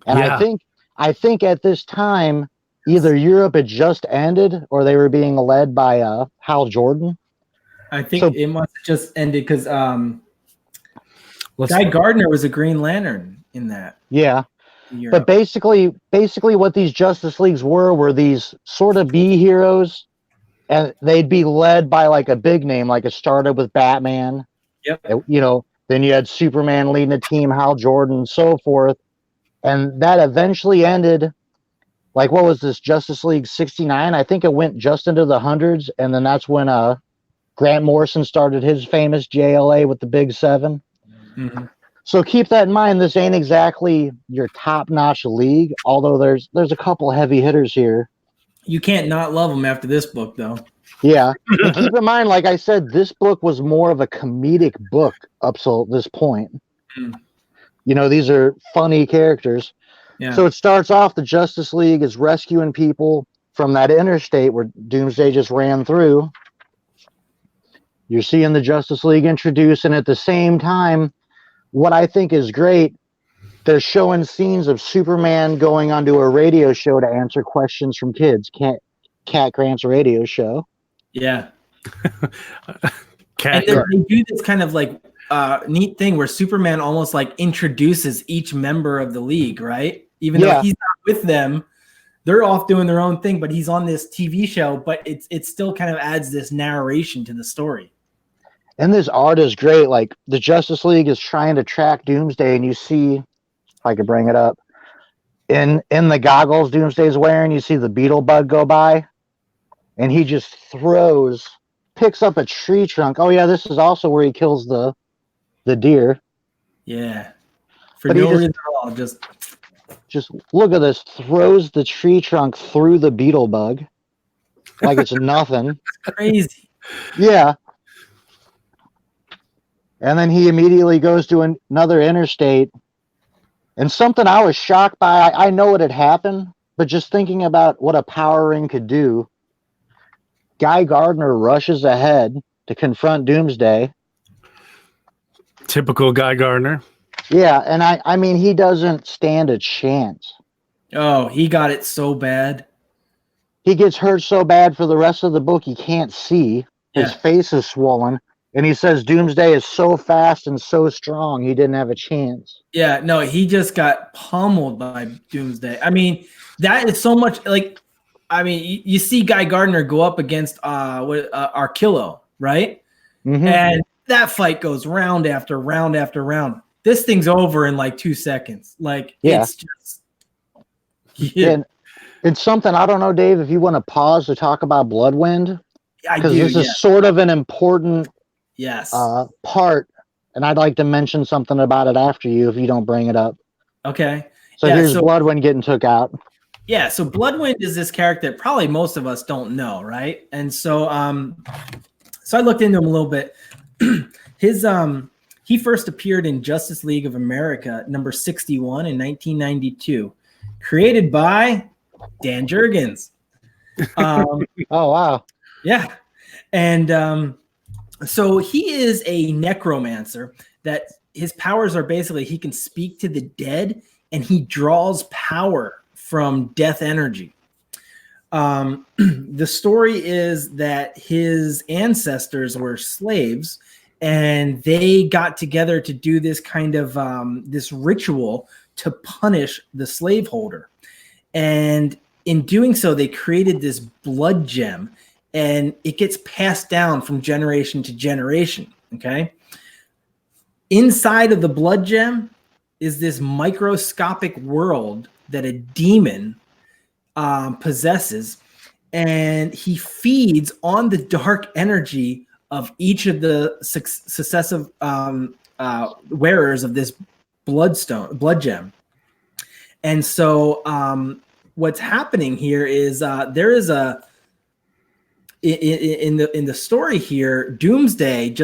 and I think at this time, either Europe had just ended or they were being led by Hal Jordan. I think it must have just ended because Guy Gardner was a Green Lantern in that. Yeah. But basically what these Justice Leagues were these sort of B heroes, and they'd be led by like a big name, like it started with Batman. Yep. You know, then you had Superman leading a team, Hal Jordan, and so forth. And that eventually ended. Like, what was this, Justice League 69? I think it went just into the hundreds, and then that's when Grant Morrison started his famous JLA with the Big Seven. Mm-hmm. So keep that in mind. This ain't exactly your top-notch league, although there's a couple heavy hitters here. You can't not love them after this book, though. Yeah. And keep in mind, like I said, this book was more of a comedic book up till this point. Mm. You know, these are funny characters. Yeah. So it starts off, the Justice League is rescuing people from that interstate where Doomsday just ran through. You're seeing the Justice League introduced, and at the same time, what I think is great, they're showing scenes of Superman going onto a radio show to answer questions from kids. Cat Grant's radio show. Yeah. And they do this kind of like neat thing where Superman almost like introduces each member of the league, right? Even though he's not with them, they're off doing their own thing, but he's on this TV show, but it still kind of adds this narration to the story. And this art is great. Like, the Justice League is trying to track Doomsday, and you see, if I could bring it up, in the goggles Doomsday's wearing, you see the beetle bug go by, and he just picks up a tree trunk. Oh yeah, this is also where he kills the deer. Yeah. For no reason at all, just look at this, throws the tree trunk through the beetle bug like it's nothing. It's crazy. Yeah. And then he immediately goes to another interstate. And something I was shocked by, I know it had happened, but just thinking about what a power ring could do, Guy Gardner rushes ahead to confront Doomsday. Typical Guy Gardner. Yeah, and I mean, he doesn't stand a chance. Oh, he got it so bad. He gets hurt so bad for the rest of the book he can't see. His face is swollen. And he says Doomsday is so fast and so strong, he didn't have a chance. Yeah, no, he just got pummeled by Doomsday. I mean, that is so much like, I mean, you see Guy Gardner go up against Arkillo, right? Mm-hmm. And that fight goes round after round after round. This thing's over in like 2 seconds. Like, it's just. Yeah. And it's something, I don't know, Dave, if you want to pause to talk about Bloodwind. I do. Because this is sort of an important part and I'd like to mention something about it after you if you don't bring it up. Okay. So here's Bloodwind getting took out. Yeah, so Bloodwind is this character that probably most of us don't know, right? And so so I looked into him a little bit. He first appeared in Justice League of America number 61 in 1992, created by Dan Jurgens. Oh wow. Yeah. And so he is a necromancer that his powers are basically he can speak to the dead and he draws power from death energy. The story is that his ancestors were slaves and they got together to do this kind of this ritual to punish the slaveholder. And in doing so, they created this blood gem and it gets passed down from generation to generation. Okay. Inside of the blood gem is this microscopic world that a demon possesses, and he feeds on the dark energy of each of the successive wearers of this blood gem. And so what's happening here is there is in the story here, Doomsday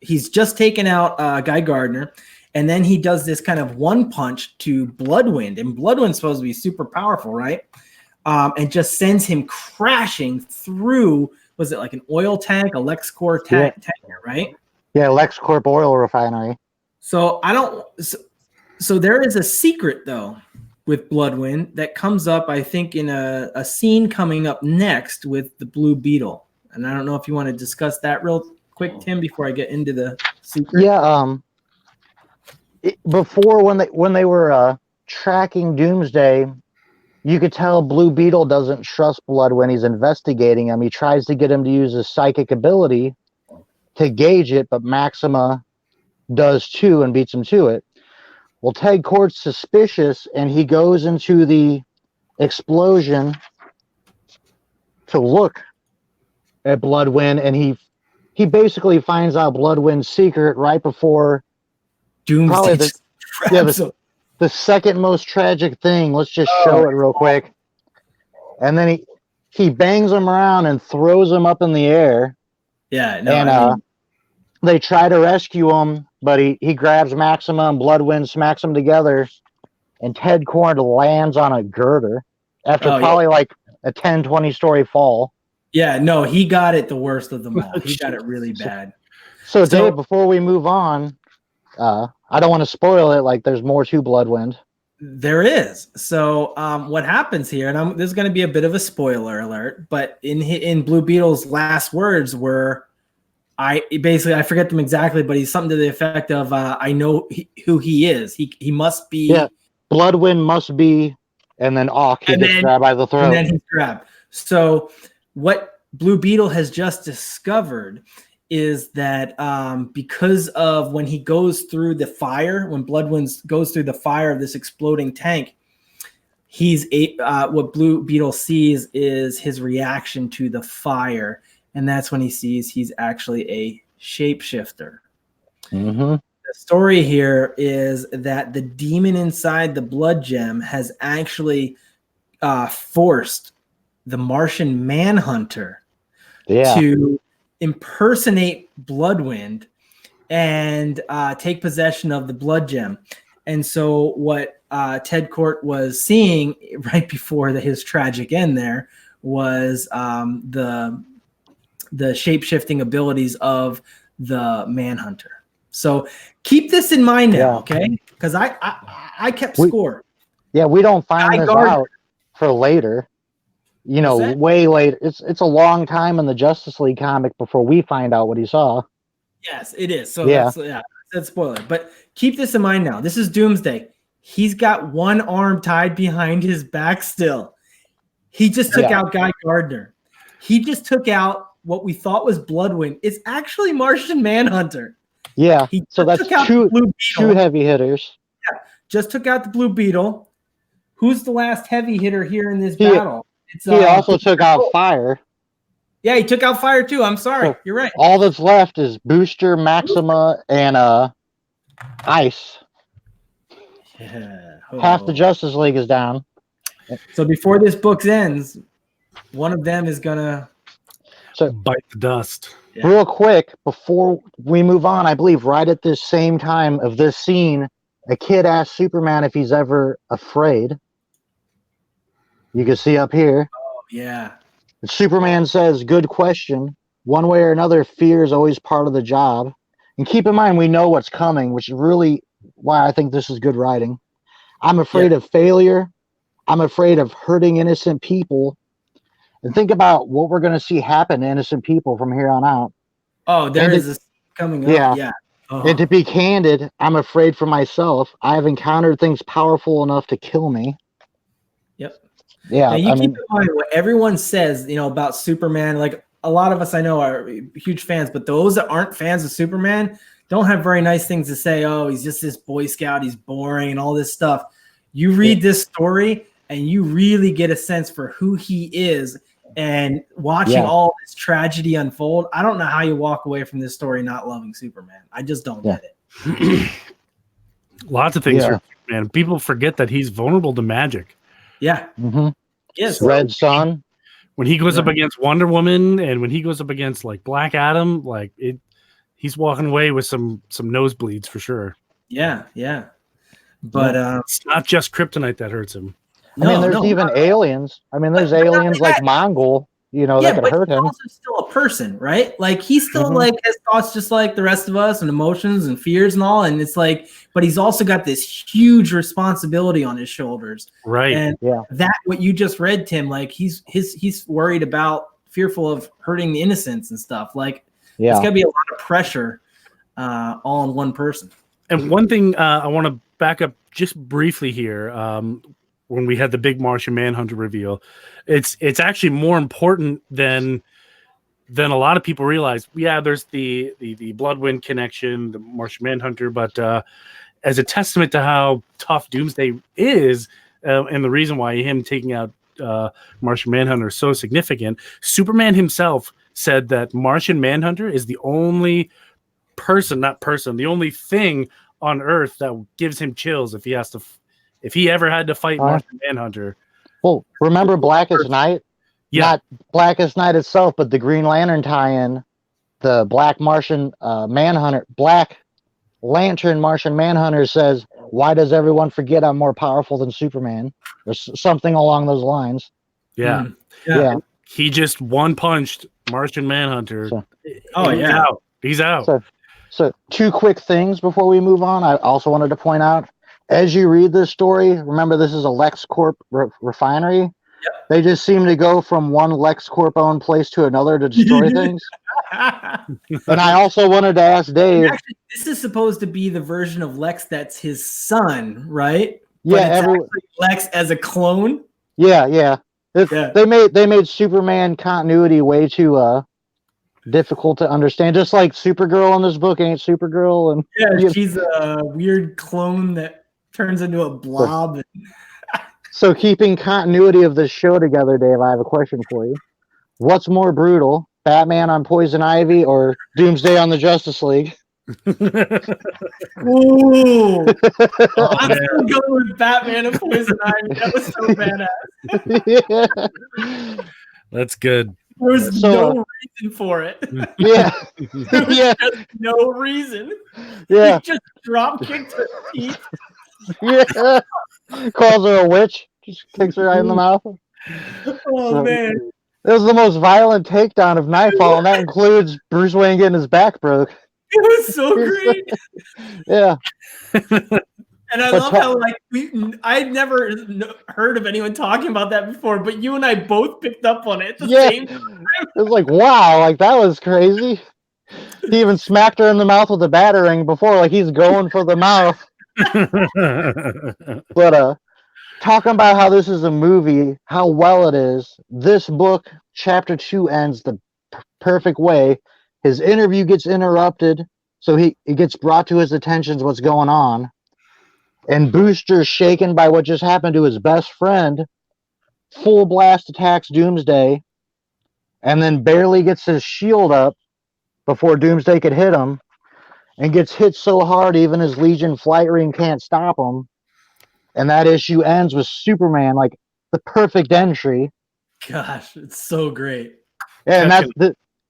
he's just taken out Guy Gardner, and then he does this kind of one punch to Bloodwind, and Bloodwind's supposed to be super powerful, right? And just sends him crashing through, was it like an oil tank, a LexCorp tank, right? Yeah, LexCorp oil refinery. So so there is a secret though with Bloodwind that comes up, I think, in a scene coming up next with the Blue Beetle. And I don't know if you want to discuss that real quick, Tim, before I get into the secret. Yeah, before when they were tracking Doomsday, you could tell Blue Beetle doesn't trust Blood when he's investigating him. He tries to get him to use his psychic ability to gauge it, but Maxima does too and beats him to it. Well, Ted Kort's suspicious, and he goes into the explosion to look at Bloodwind, and he basically finds out Bloodwind's secret right before Doomsday. The second most tragic thing. Let's just show it real quick. And then he bangs him around and throws him up in the air. Yeah, no, and they try to rescue him, but he grabs Maxima and Bloodwind, smacks them together, and Ted Kort lands on a girder after probably like a 10, 20-story fall. Yeah, no, he got it the worst of them all. He got it really bad. So Dave, before we move on, I don't want to spoil it. Like, there's more to Bloodwind. There is. So what happens here, and this is going to be a bit of a spoiler alert, but in Blue Beetle's last words were, I forget them exactly, but he's something to the effect of, I know who he is. He must be. Yeah, Bloodwind must be, and then he gets grabbed by the throat. And then he's grabbed. So what Blue Beetle has just discovered is that because of when he goes through the fire, when Bloodwind goes through the fire of this exploding tank, what Blue Beetle sees is his reaction to the fire, and that's when he sees he's actually a shapeshifter. Mm-hmm. The story here is that the demon inside the blood gem has actually forced the Martian Manhunter to impersonate Bloodwind and take possession of the blood gem. And so what Ted Kort was seeing right before his tragic end there was the shape-shifting abilities of the Manhunter. So keep this in mind now, okay? Because I kept score. Yeah, we don't find this out for later. You know, way later. It's a long time in the Justice League comic before we find out what he saw. Yes, it is. So that's spoiler. But keep this in mind now. This is Doomsday. He's got one arm tied behind his back still. He just took out Guy Gardner. He just took out what we thought was Bloodwind. It's actually Martian Manhunter. Yeah. So that's two heavy hitters. Yeah. Just took out the Blue Beetle. Who's the last heavy hitter here in this battle? He also took out Fire. Yeah, he took out Fire too. I'm sorry. You're right. All that's left is Booster, Maxima, and Ice. Yeah. Half the Justice League is down. So before this book ends, one of them is gonna bite the dust. Yeah. Real quick, before we move on, I believe right at this same time of this scene, a kid asks Superman if he's ever afraid. You can see up here. Oh, yeah. Superman says, good question. One way or another, fear is always part of the job. And keep in mind, we know what's coming, which is really why I think this is good writing. I'm afraid of failure. I'm afraid of hurting innocent people. And think about what we're going to see happen to innocent people from here on out. Oh, there is this coming up. Yeah. And to be candid, I'm afraid for myself. I have encountered things powerful enough to kill me. Yep. Yeah. Now, you keep in mind what everyone says, about Superman. Like a lot of us I know are huge fans, but those that aren't fans of Superman don't have very nice things to say. Oh, he's just this Boy Scout. He's boring and all this stuff. You read this story and you really get a sense for who he is. And watching all this tragedy unfold, I don't know how you walk away from this story not loving Superman. I just don't get it. Lots of things for Superman. People forget that he's vulnerable to magic. Yeah. Mm-hmm. Yes. Red Sun. When he goes up against Wonder Woman and when he goes up against like Black Adam, he's walking away with some nosebleeds for sure. Yeah, yeah. But it's not just kryptonite that hurts him. There's even aliens. There's aliens like Mongol, that could hurt him. He's also still a person, right? Like he's still like has thoughts just like the rest of us and emotions and fears and all. And it's like, but he's also got this huge responsibility on his shoulders. Right. And that what you just read, Tim, like he's worried about, fearful of hurting the innocents and stuff. Like it's gotta be a lot of pressure all on one person. And one thing I want to back up just briefly here. When we had the big Martian Manhunter reveal, it's actually more important than a lot of people realize. Yeah, there's the Bloodwind connection, the Martian Manhunter, but as a testament to how tough Doomsday is, and the reason why him taking out Martian Manhunter is so significant, Superman himself said that Martian Manhunter is the only the only thing on Earth that gives him chills if he ever had to fight Martian Manhunter. Well, remember Blackest Night? Yeah. Not Blackest Night itself, but the Green Lantern tie-in, the Black Lantern Martian Manhunter says, why does everyone forget I'm more powerful than Superman? Or something along those lines. Yeah. Yeah. He just one-punched Martian Manhunter. He's out. So 2 quick things before we move on. I also wanted to point out, as you read this story, remember this is a LexCorp refinery. Yep. They just seem to go from one LexCorp owned place to another to destroy things. And I also wanted to ask Dave. Actually, this is supposed to be the version of Lex that's his son, right? Yeah, but it's Lex as a clone. Yeah. They made Superman continuity way too difficult to understand. Just like Supergirl in this book ain't Supergirl, and she's a weird clone that turns into a blob. So keeping continuity of this show together, Dave, I have a question for you. What's more brutal, Batman on Poison Ivy or Doomsday on the Justice League? Ooh. I'm going to go with Batman and Poison Ivy. That was so badass. That's good. There was no reason for it. Yeah. There was just no reason. Yeah. He just drop kicked her teeth. Yeah. Calls her a witch. Just kicks her right in the mouth. Oh, man. It was the most violent takedown of Nightfall, and that includes Bruce Wayne getting his back broke. It was so great. Yeah. And I love how I'd never heard of anyone talking about that before, but you and I both picked up on it at the same time. It was like, wow, like that was crazy. He even smacked her in the mouth with a battering before, like he's going for the mouth. But talking about how this is a movie, how well it is, this book, chapter 2, ends the perfect way. His interview gets interrupted, so it gets brought to his attention what's going on. And Booster's shaken by what just happened to his best friend, full blast attacks Doomsday, and then barely gets his shield up before Doomsday could hit him. and gets hit so hard even his Legion flight ring can't stop him. And that issue ends with Superman, like the perfect entry. Gosh, it's so great. And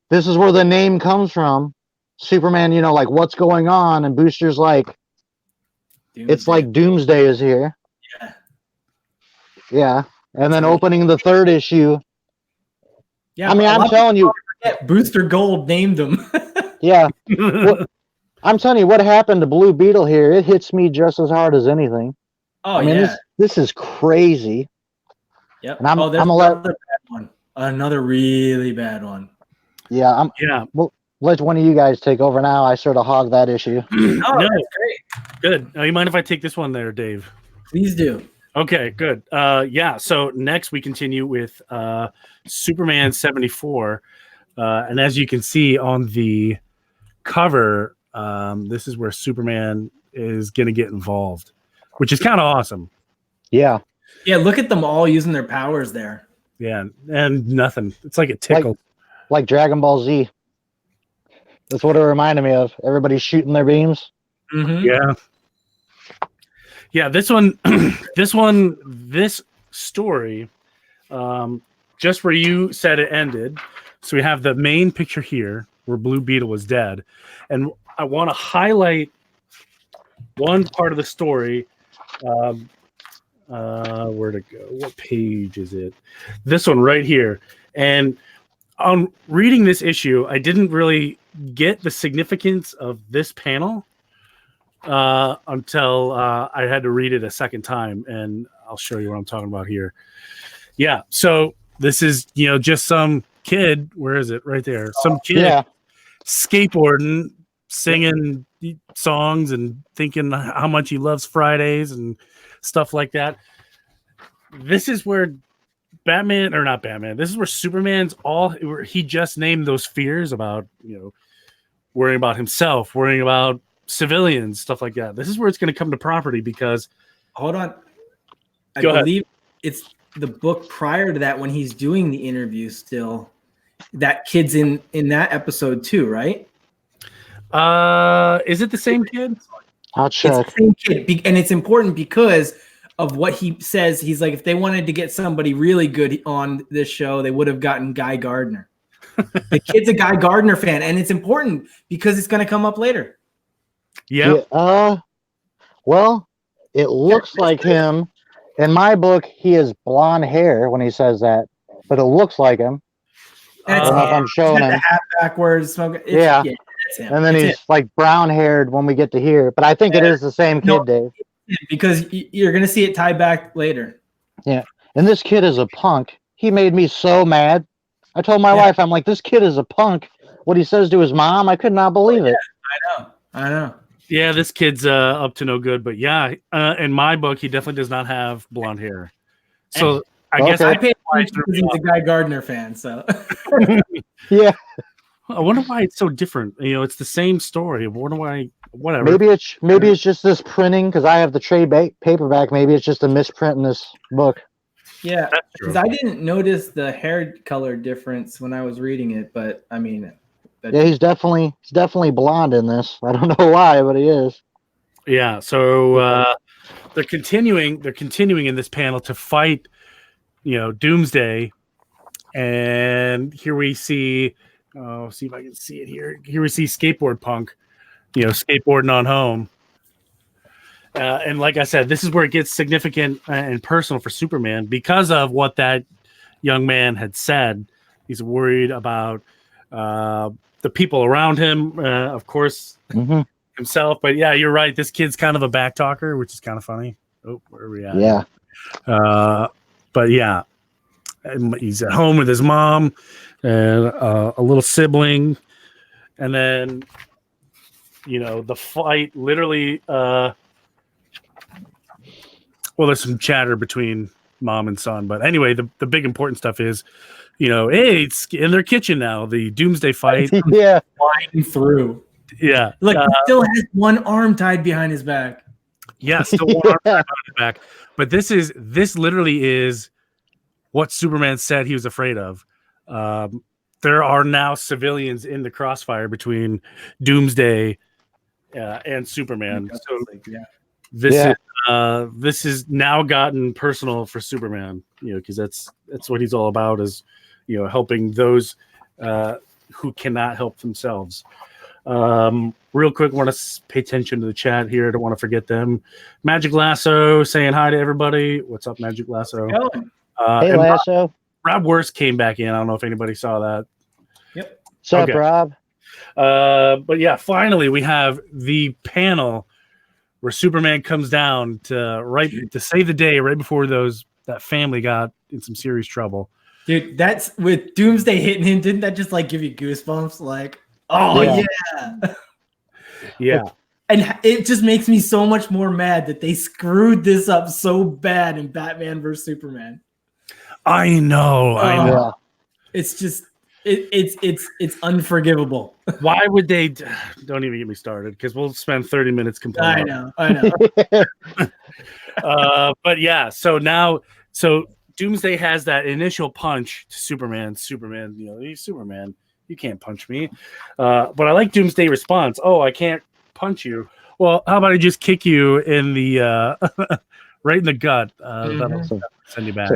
this is where the name comes from. Superman, like what's going on? And Booster's like, Doomsday. It's like Doomsday is here. Yeah. Yeah. And then opening the third issue. Yeah, I mean, I'm telling you. Booster Gold named him. Yeah. I'm telling you, what happened to Blue Beetle here, it hits me just as hard as anything. Oh, I mean, this is crazy. Yep. And I'm another bad one. Another really bad one. Yeah. Well, let one of you guys take over now. I sort of hog that issue. No, that's great. Good. You mind if I take this one there, Dave? Please do. Okay, good. Yeah, so next we continue with Superman 74. And as you can see on the cover, this is where Superman is going to get involved, which is kind of awesome. Yeah. Yeah, look at them all using their powers there. Yeah, and nothing. It's like a tickle. Like Dragon Ball Z. That's what it reminded me of. Everybody's shooting their beams. Mm-hmm. Yeah. Yeah, this story, just where you said it ended. So we have the main picture here where Blue Beetle was dead. And I want to highlight one part of the story. Where to go? What page is it? This one right here. And on reading this issue, I didn't really get the significance of this panel until I had to read it a second time, and I'll show you what I'm talking about here. Yeah, so this is just some kid. Where is it? Right there. Some kid skateboarding, singing songs, and thinking how much he loves Fridays and stuff like that. This is where this is where Superman's where he just named those fears about, worrying about himself, worrying about civilians, stuff like that. This is where it's going to come to property because. Hold on. I Go believe ahead. It's the book prior to that when he's doing the interview still. That kid's in that episode too, right? Is it the same kid? I'll check. It's the same kid, and it's important because of what he says. He's like, if they wanted to get somebody really good on this show, they would have gotten Guy Gardner. The kid's a Guy Gardner fan, and it's important because it's going to come up later. Yeah. Well, it looks like him. In my book, he has blonde hair when he says that, but it looks like him. I don't know if I'm showing him. The hat backwards, smoking. Yeah, that's him. And then he's like brown haired when we get to here, but I think it is the same kid, Dave. Because you're going to see it tied back later. Yeah. And this kid is a punk. He made me so mad. I told my wife, I'm like, this kid is a punk. What he says to his mom, I could not believe it. I know. Yeah, this kid's up to no good. But yeah, in my book, he definitely does not have blonde hair. So I guess I paid attention because he's a Guy Gardner fan. So yeah. I wonder why it's so different. It's the same story. I wonder why. Whatever. Maybe it's just this printing because I have the trade paperback. Maybe it's just a misprint in this book. Yeah, because I didn't notice the hair color difference when I was reading it, but I mean, he's definitely blonde in this. I don't know why, but he is. Yeah. So they're continuing in this panel to fight, Doomsday, and here we see. Oh, see if I can see it here. Here we see Skateboard Punk, skateboarding on home. And like I said, this is where it gets significant and personal for Superman because of what that young man had said. He's worried about the people around him, of course, himself. But yeah, you're right. This kid's kind of a back talker, which is kind of funny. Oh, where are we at? Yeah. But yeah, he's at home with his mom and a little sibling. And then, the fight literally... well, there's some chatter between mom and son. But anyway, the big important stuff is, hey, it's in their kitchen now. The Doomsday fight. Yeah. Flying through. Yeah. Look, he still has one arm tied behind his back. Yeah, still one arm tied behind his back. But this literally is what Superman said he was afraid of. There are now civilians in the crossfire between Doomsday and Superman. So Yeah. this is now gotten personal for Superman, because that's what he's all about, is helping those who cannot help themselves. Real quick, want to pay attention to the chat here. Don't want to forget them. Magic Lasso saying hi to everybody. What's up, Magic Lasso? Hey, Lasso. Rob Worst came back in. I don't know if anybody saw that. Yep. What's up, Rob? But yeah, finally we have the panel where Superman comes down to save the day right before that family got in some serious trouble. Dude, that's with Doomsday hitting him. Didn't that just like give you goosebumps? Like, oh yeah. And it just makes me so much more mad that they screwed this up so bad in Batman vs Superman. I know. Yeah. It's just it's unforgivable. Why would they? Don't even get me started, because we'll spend 30 minutes complaining. I know. But yeah, so Doomsday has that initial punch to Superman. Superman, he's Superman. You can't punch me. But I like Doomsday response. Oh, I can't punch you. Well, how about I just kick you in the right in the gut? That'll send you back.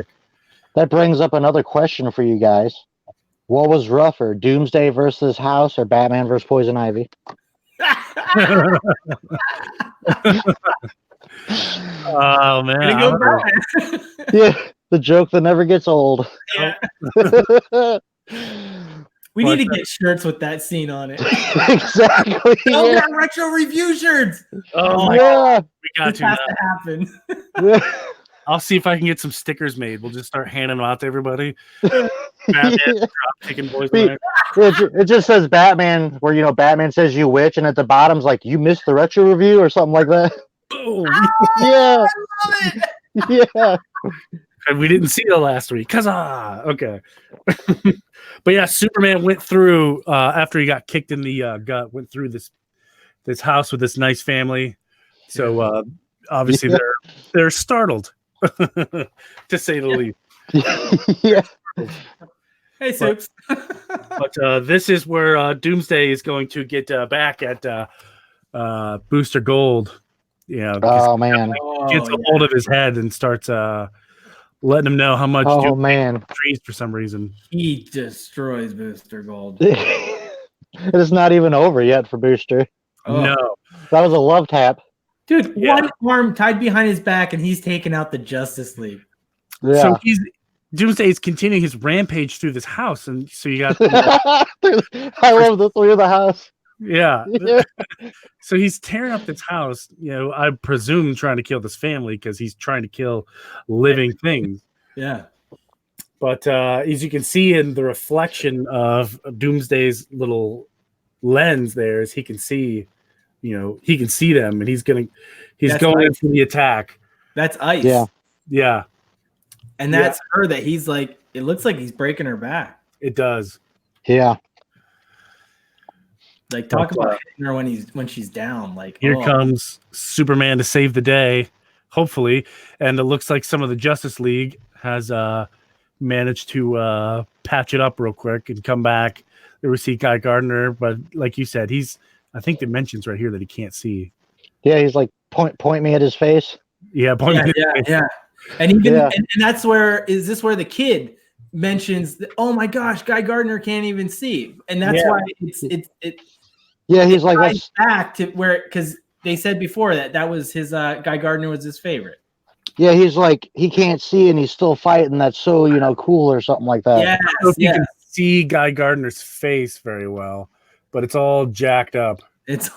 That brings up another question for you guys. What was rougher, Doomsday versus House or Batman versus Poison Ivy? Oh man! Yeah, the joke that never gets old. Yeah. We need to get shirts with that scene on it. Exactly. Oh, yeah. Retro review shirts. Oh my God. We got this has to happen. I'll see if I can get some stickers made. We'll just start handing them out to everybody. Batman, drop kicking boys. It just says Batman, where Batman says you witch, and at the bottom's like you missed the retro review or something like that. Oh, yeah. I love it. Yeah. And we didn't see it last week. Huzzah! Okay. But yeah, Superman went through after he got kicked in the gut. Went through this house with this nice family. So obviously they're startled, to say the least. Yeah. Hey, Soups. But this is where Doomsday is going to get back at Booster Gold. Oh man. Gets a hold of his head and starts letting him know how much. Oh man. Trees for some reason. He destroys Booster Gold. It's not even over yet for Booster. Oh. No. That was a love tap. Dude, one arm tied behind his back, and he's taking out the Justice League. Yeah. So Doomsday is continuing his rampage through this house, and so you got. I love the through the house. Yeah. So he's tearing up this house. I presume trying to kill this family because he's trying to kill living things. Yeah. But as you can see in the reflection of Doomsday's little lens, there is he can see them, and he's going into the attack. That's Ice. Yeah. And that's her that he's like. It looks like he's breaking her back. It does. Yeah. Like talk about hitting her when she's down. Like here comes Superman to save the day, hopefully, and it looks like some of the Justice League has managed to patch it up real quick and come back. There we see Guy Gardner, but like you said, I think it mentions right here that he can't see. Yeah, he's like point me at his face. Yeah, yeah. And even and that's where the kid mentions that, oh my gosh, Guy Gardner can't even see, and that's why it. Yeah, he's like back to where, because they said before that was his Guy Gardner was his favorite. Yeah, he's like he can't see and he's still fighting. That's so cool or something like that. Yeah, you can see Guy Gardner's face very well, but it's all jacked up. It's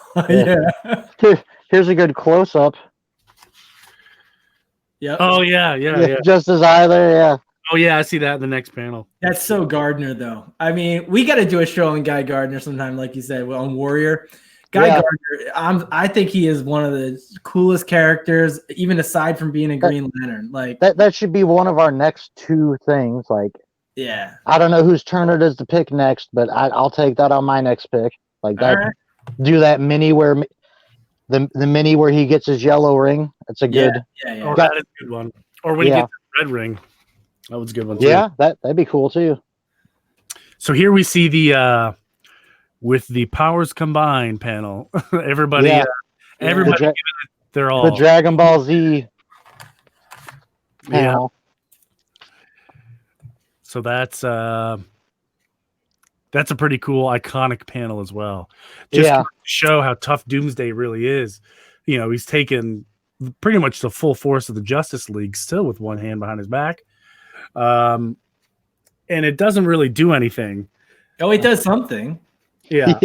Here's a good close up. Yep. Oh yeah. Just his eye there. Yeah. Oh yeah, I see that in the next panel. That's so Gardner, though. I mean, we got to do a show on Guy Gardner sometime, like you said, on Warrior. Guy Gardner, I think he is one of the coolest characters, even aside from being a Green Lantern. Like that should be one of our next two things. Like, yeah, I don't know whose turn it is to pick next, but I'll take that on my next pick. Like that, do that mini where the mini where he gets his yellow ring. That's a good. Yeah. Oh, that is a good one. Or when he gets the red ring. That was a good one too. Yeah, that'd be cool too. So here we see the with the powers combined panel. Everybody, Yeah. everybody, The, giving it their all. the Dragon Ball Z panel. So that's a pretty cool, iconic panel as well. Just to show how tough Doomsday really is. You know, he's taken pretty much the full force of the Justice League still with one hand behind his back. And it doesn't really do anything. Oh, it does something. Yeah.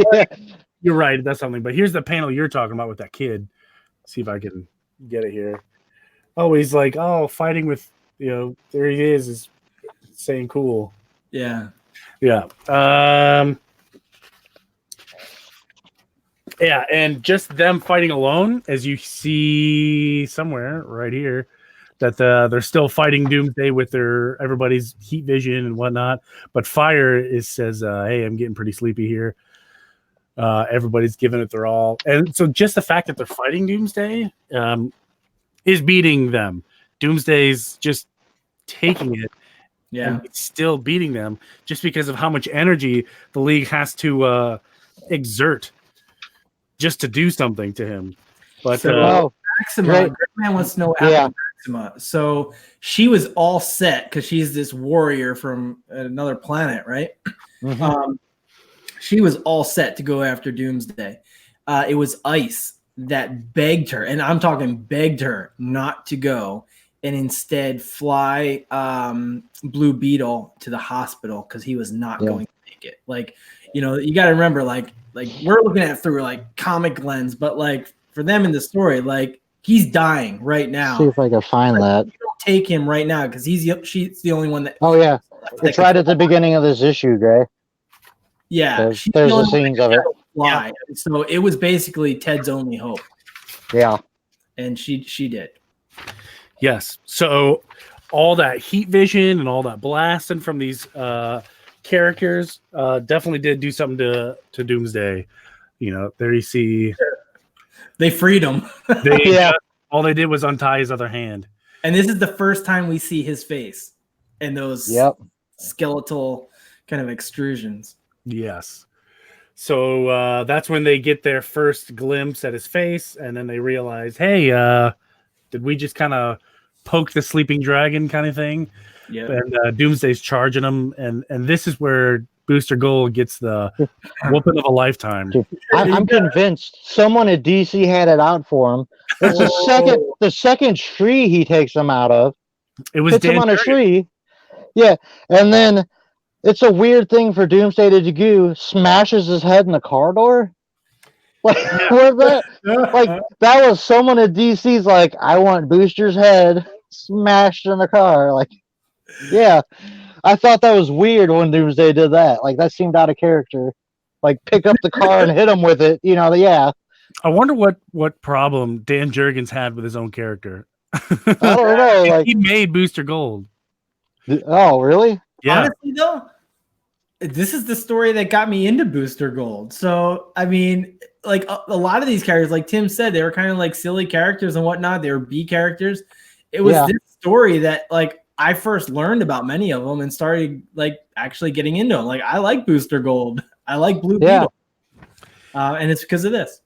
You're right. It does something. But here's the panel you're talking about with that kid. See if I can get it here. Oh, he's like, fighting with, there he is saying cool. Yeah. Yeah. Yeah, and just them fighting alone, as you see somewhere right here, that they're still fighting Doomsday with everybody's heat vision and whatnot. But Fire says, "Hey, I'm getting pretty sleepy here." Everybody's giving it their all, and so just the fact that they're fighting Doomsday is beating them. Doomsday's just taking it. Yeah, and still beating them just because of how much energy the league has to exert just to do something to him. But Maxima, Gridman wants to know what happened to Maxima. So she was all set because she's this warrior from another planet, right? Mm-hmm. She was all set to go after Doomsday. It was Ice that begged her, and I'm talking begged her not to go, and instead fly Blue Beetle to the hospital because he was not going to make it. Like, you got to remember, like we're looking at it through like comic lens, but like for them in the story, like he's dying right now. See if I can find that. You don't take him right now because she's the only one that. Oh yeah, it's right at the beginning of this issue, Gray. Yeah, there's the scenes of it. Fly. Yeah. So it was basically Ted's only hope. Yeah, and she did. Yes. So all that heat vision and all that blasting from these characters definitely did do something to Doomsday. There you see. They freed him. All they did was untie his other hand. And this is the first time we see his face and those skeletal kind of extrusions. Yes. So that's when they get their first glimpse at his face, and then they realize, hey, did we just kind of poke the sleeping dragon kind of thing? Yeah. And Doomsday's charging him, and this is where Booster Gold gets the whooping of a lifetime. I'm convinced someone at DC had it out for him. It's the second tree he takes him out of. It was hits him on a tree. Yeah, and then it's a weird thing for Doomsday to do. Smashes his head in the car door. Like that was someone at DC's like, I want Booster's head smashed in the car. Like, yeah. I thought that was weird when Doomsday did that. Like, that seemed out of character. Like, pick up the car and hit him with it. Yeah. I wonder what problem Dan Jurgens had with his own character. I don't know. Like, he made Booster Gold. Oh, really? Yeah. Honestly, though, this is the story that got me into Booster Gold. So, I mean, like a lot of these characters, like Tim said, they were kind of like silly characters and whatnot. They were B characters. It was this story that, like, I first learned about many of them and started like actually getting into them. Like, I like Booster Gold. I like Blue Beetle. And it's because of this.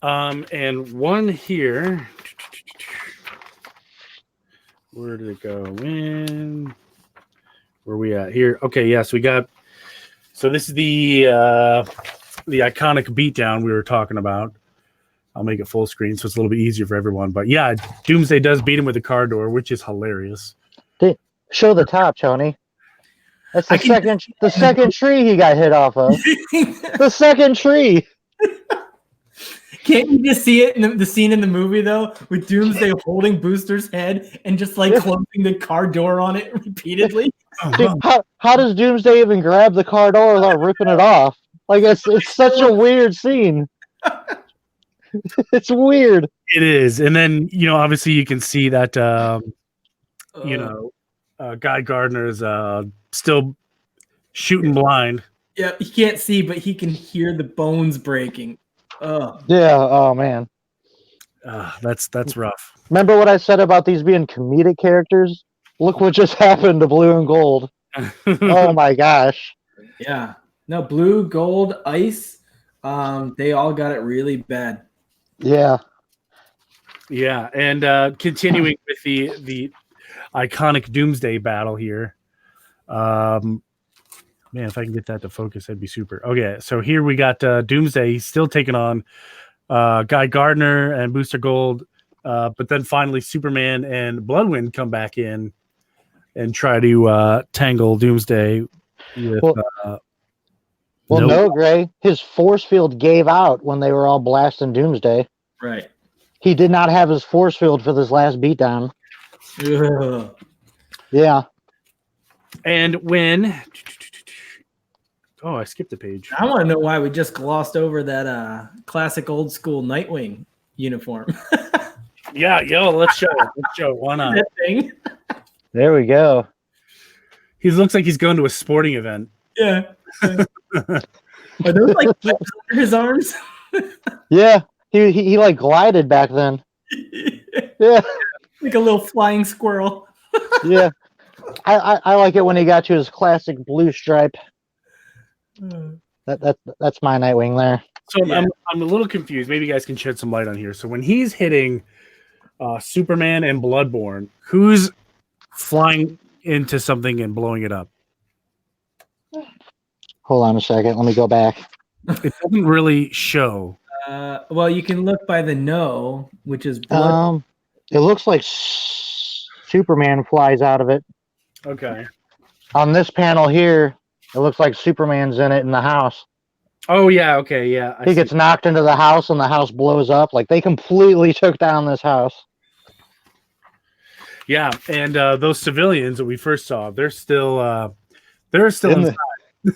And one here. Where did it go? Where are we at here? Okay, yes, we got. So this is the iconic beatdown we were talking about. I'll make it full screen so it's a little bit easier for everyone. But yeah, Doomsday does beat him with the car door, which is hilarious. Show the top, Tony. That's the second tree he got hit off of. The second tree. Can't you just see it in the scene in the movie though, with Doomsday holding Booster's head and just like closing the car door on it repeatedly? Dude, how does Doomsday even grab the car door without ripping it off? Like, it's such a weird scene. It's weird. It is. And then, obviously you can see that, Guy Gardner's still shooting blind. Yeah, he can't see, but he can hear the bones breaking. Yeah, oh, man. That's rough. Remember what I said about these being comedic characters? Look what just happened to Blue and Gold. Oh, my gosh. Yeah. No, blue, gold, ice. They all got it really bad. Yeah. Yeah, and continuing with the iconic Doomsday battle here. Man, if I can get that to focus, that'd be super. Okay, so here we got Doomsday. He's still taking on Guy Gardner and Booster Gold, but then finally Superman and Bloodwind come back in and try to tangle Doomsday with. No, Gray. His force field gave out when they were all blasting Doomsday. Right. He did not have his force field for this last beatdown. Ugh. Yeah. And when. Oh, I skipped a page. I want to know why we just glossed over that classic old school Nightwing uniform. Yeah, let's show it. Let's show it. Why not? That thing. There we go. He looks like he's going to a sporting event. Yeah. Are those like under his arms? Yeah. He like glided back then. Yeah. Like a little flying squirrel. Yeah. I like it when he got to his classic blue stripe. That's my Nightwing there. So I'm a little confused. Maybe you guys can shed some light on here. So when he's hitting Superman and Bloodborne, who's flying into something and blowing it up? Hold on a second. Let me go back. It doesn't really show. Well, you can look by the no, which is blood. It looks like Superman flies out of it. Okay. On this panel here, it looks like Superman's in it in the house. Oh yeah. Okay. Yeah. He gets knocked into the house and the house blows up. Like they completely took down this house. Yeah, and those civilians that we first saw, they're still inside.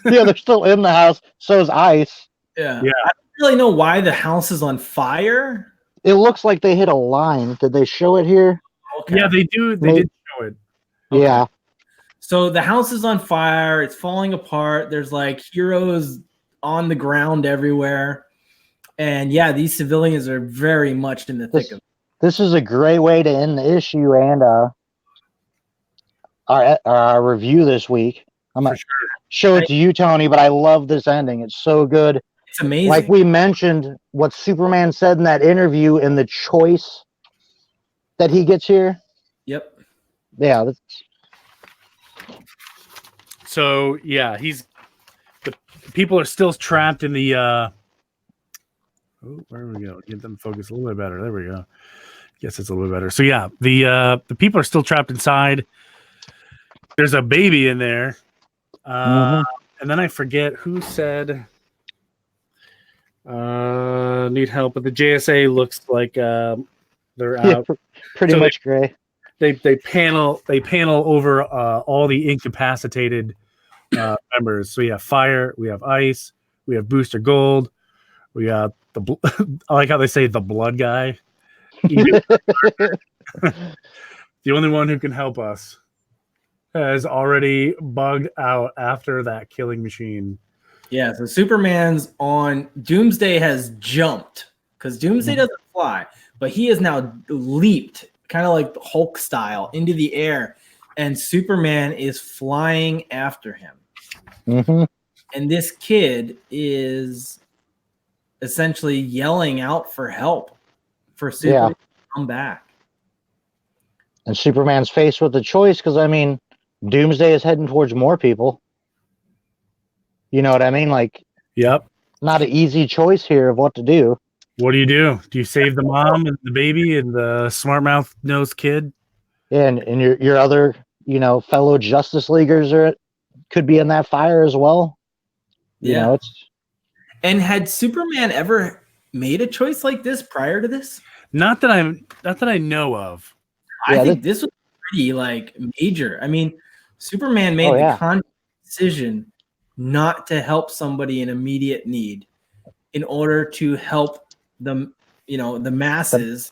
Yeah, they're still in the house. So is Ice. Yeah. I don't really know why the house is on fire. It looks like they hit a line. Did they show it here? Okay. Yeah, they do. They did show it. Okay. Yeah. So the house is on fire. It's falling apart. There's like heroes on the ground everywhere. And yeah, these civilians are very much in the thick of it. This is a great way to end the issue and our review this week. I'm going to show it to you, Tony, but I love this ending. It's so good. It's amazing. Like we mentioned, what Superman said in that interview and the choice that he gets here. Yep. Yeah. So, yeah, the people are still trapped in the where we go? Get them focused a little bit better. There we go. Guess it's a little bit better. So yeah, the people are still trapped inside. There's a baby in there. And then I forget who said need help, but the JSA looks like they're out. Yeah, pretty so much gray. They panel over all the incapacitated members. So we have fire, we have ice, we have Booster Gold, we got I like how they say the blood guy. The only one who can help us has already bugged out after that killing machine. Yeah, so Superman's on. Doomsday has jumped because Doomsday doesn't fly, but he has now leaped, kind of like Hulk style, into the air, and Superman is flying after him. And this kid is essentially yelling out for help for Superman to come back. And Superman's faced with the choice because, I mean, Doomsday is heading towards more people. You know what I mean? Like, yep, not an easy choice here of what to do. What do? Do you save the mom and the baby and the smart mouth nosed kid? And your other, fellow Justice Leaguers could be in that fire as well. Yeah. And had Superman ever made a choice like this prior to this? Not that I know of. I think this was pretty major. I mean, Superman made the conscious decision not to help somebody in immediate need in order to help them, the masses.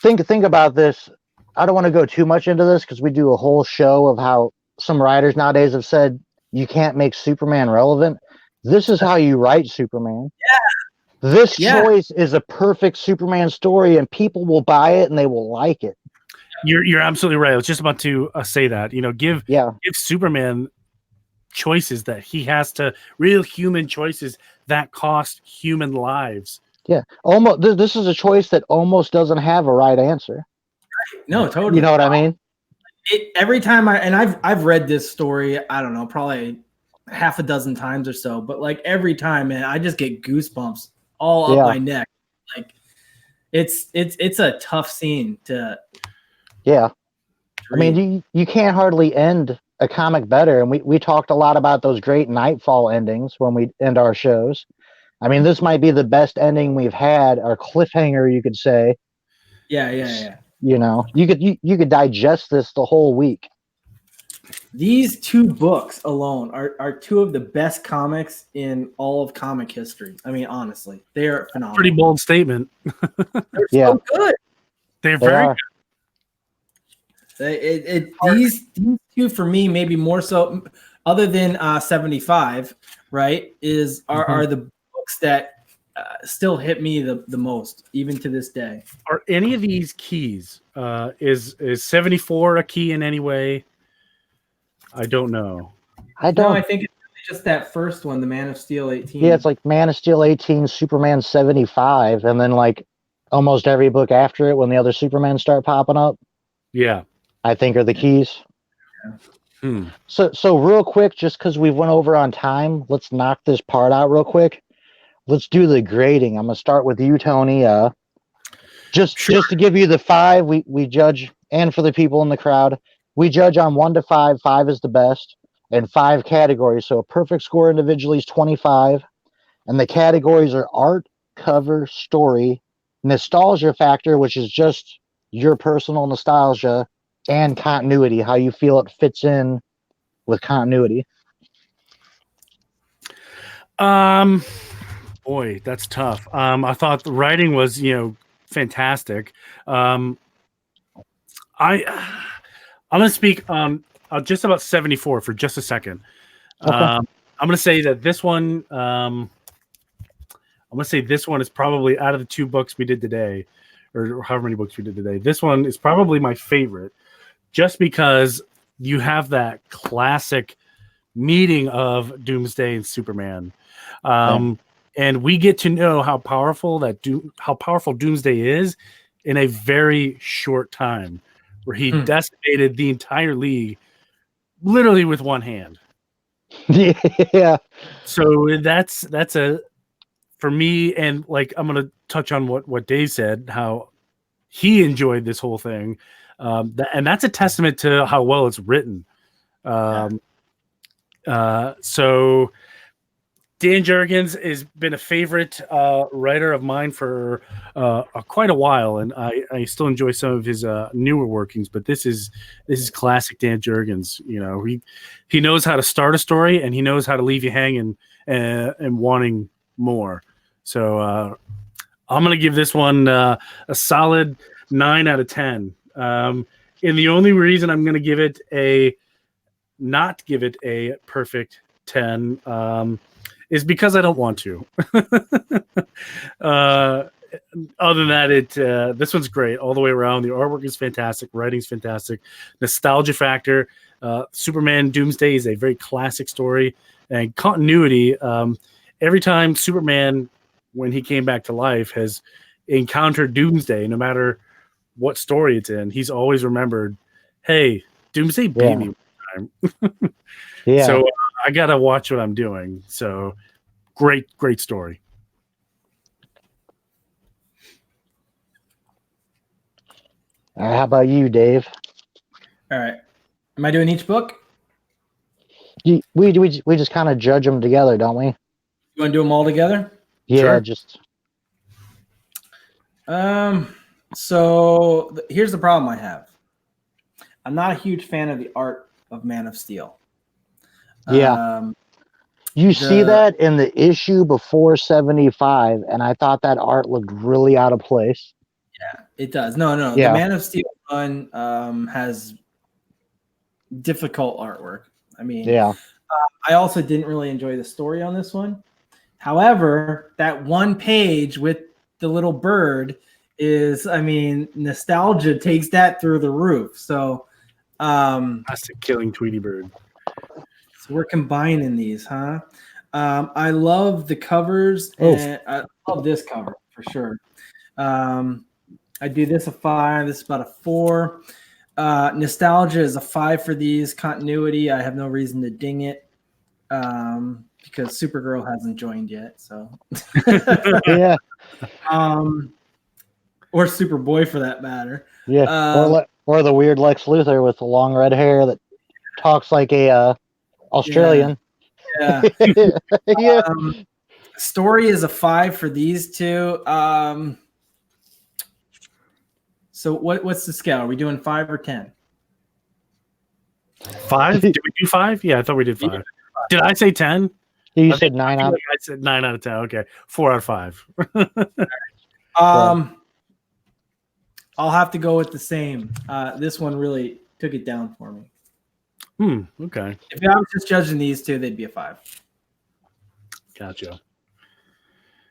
Think about this. I don't want to go too much into this because we do a whole show of how some writers nowadays have said you can't make Superman relevant. This is how you write Superman. Yeah. This choice is a perfect Superman story, and people will buy it and they will like it. You're absolutely right. I was just about to say that. Give Superman choices that he has to, real human choices that cost human lives. Yeah, almost. This is a choice that almost doesn't have a right answer. No, totally. You know what I mean? Every time I've read this story, I don't know, probably half a dozen times or so, but like every time, man, I just get goosebumps all up my neck. Like it's a tough scene to. Yeah, read. I mean, you can't hardly end a comic better, and we talked a lot about those great Nightfall endings when we end our shows. I mean, this might be the best ending we've had, or cliffhanger, you could say. Yeah. You know, you could digest this the whole week. These two books alone are two of the best comics in all of comic history. I mean, honestly, they are phenomenal. Pretty bold statement. They're so good. They're very good. These two for me, maybe more so, other than 75, right? Are the books that still hit me the most, even to this day. Are any of these keys? Is 74 a key in any way? I don't know. I don't. No, I think it's just that first one, the Man of Steel 18. Yeah, it's like Man of Steel 18, Superman 75, and then like almost every book after it when the other Supermen start popping up. Yeah, I think are the keys. Yeah. So real quick, just because we went over on time, let's knock this part out real quick. Let's do the grading. I'm gonna start with you, Tony. Just to give you the 5, we judge, and for the people in the crowd, we judge on 1 to 5. 5 is the best, and 5 categories. So a perfect score individually is 25, and the categories are art, cover, story, nostalgia factor, which is just your personal nostalgia, and continuity, how you feel it fits in with continuity. Boy, that's tough. I thought the writing was, fantastic. I'm gonna speak just about 74 for just a second. Okay. I'm gonna say that this one. I'm gonna say this one is probably, out of the 2 books we did today, or however many books we did today, this one is probably my favorite, just because you have that classic meeting of Doomsday and Superman. And we get to know how powerful Doomsday is in a very short time, where he decimated the entire league literally with one hand. Yeah. So that's a, for me, and like I'm gonna touch on what Dave said, how he enjoyed this whole thing, and that's a testament to how well it's written. So Dan Jurgens has been a favorite writer of mine for quite a while, and I still enjoy some of his newer workings. But this is classic Dan Jurgens. He knows how to start a story, and he knows how to leave you hanging and wanting more. So I'm gonna give this one a solid 9 out of 10. And the only reason I'm gonna not give it a perfect 10 is because I don't want to. Other than that, this one's great all the way around. The artwork is fantastic, writing's fantastic, nostalgia factor. Superman Doomsday is a very classic story, and continuity. Every time Superman, when he came back to life, has encountered Doomsday, no matter what story it's in, he's always remembered, hey, Doomsday beat me one time. Yeah. So I gotta watch what I'm doing. So great story. How about you, Dave? All right. Am I doing each book? We just kind of judge them together, don't we? You want to do them all together? Yeah, sure. Just. So here's the problem I have. I'm not a huge fan of the art of Man of Steel. Yeah. You see that in the issue before 75, and I thought that art looked really out of place. Yeah, it does. No. Yeah. The Man of Steel one has difficult artwork. I mean, I also didn't really enjoy the story on this one. However, that one page with the little bird is, I mean, nostalgia takes that through the roof. So that's a killing Tweety Bird. So we're combining these, huh? I love the covers, and I love this cover for sure. I do this a 5. This is about a 4. Nostalgia is a 5 for these. Continuity, I have no reason to ding it because Supergirl hasn't joined yet. So Yeah. Or Superboy for that matter. Yeah. Or the weird Lex Luthor with the long red hair that talks like a Australian. Yeah. Yeah. Story is a 5 for these two. So what's the scale? Are we doing 5 or 10? 5? Did we do 5? Yeah, I thought we did 5. Did I say 10? You said 9 out. I said 9 out of 10. Okay, 4 out of 5. I'll have to go with the same. This one really took it down for me. Okay. If I was just judging these two, they'd be a 5. Gotcha.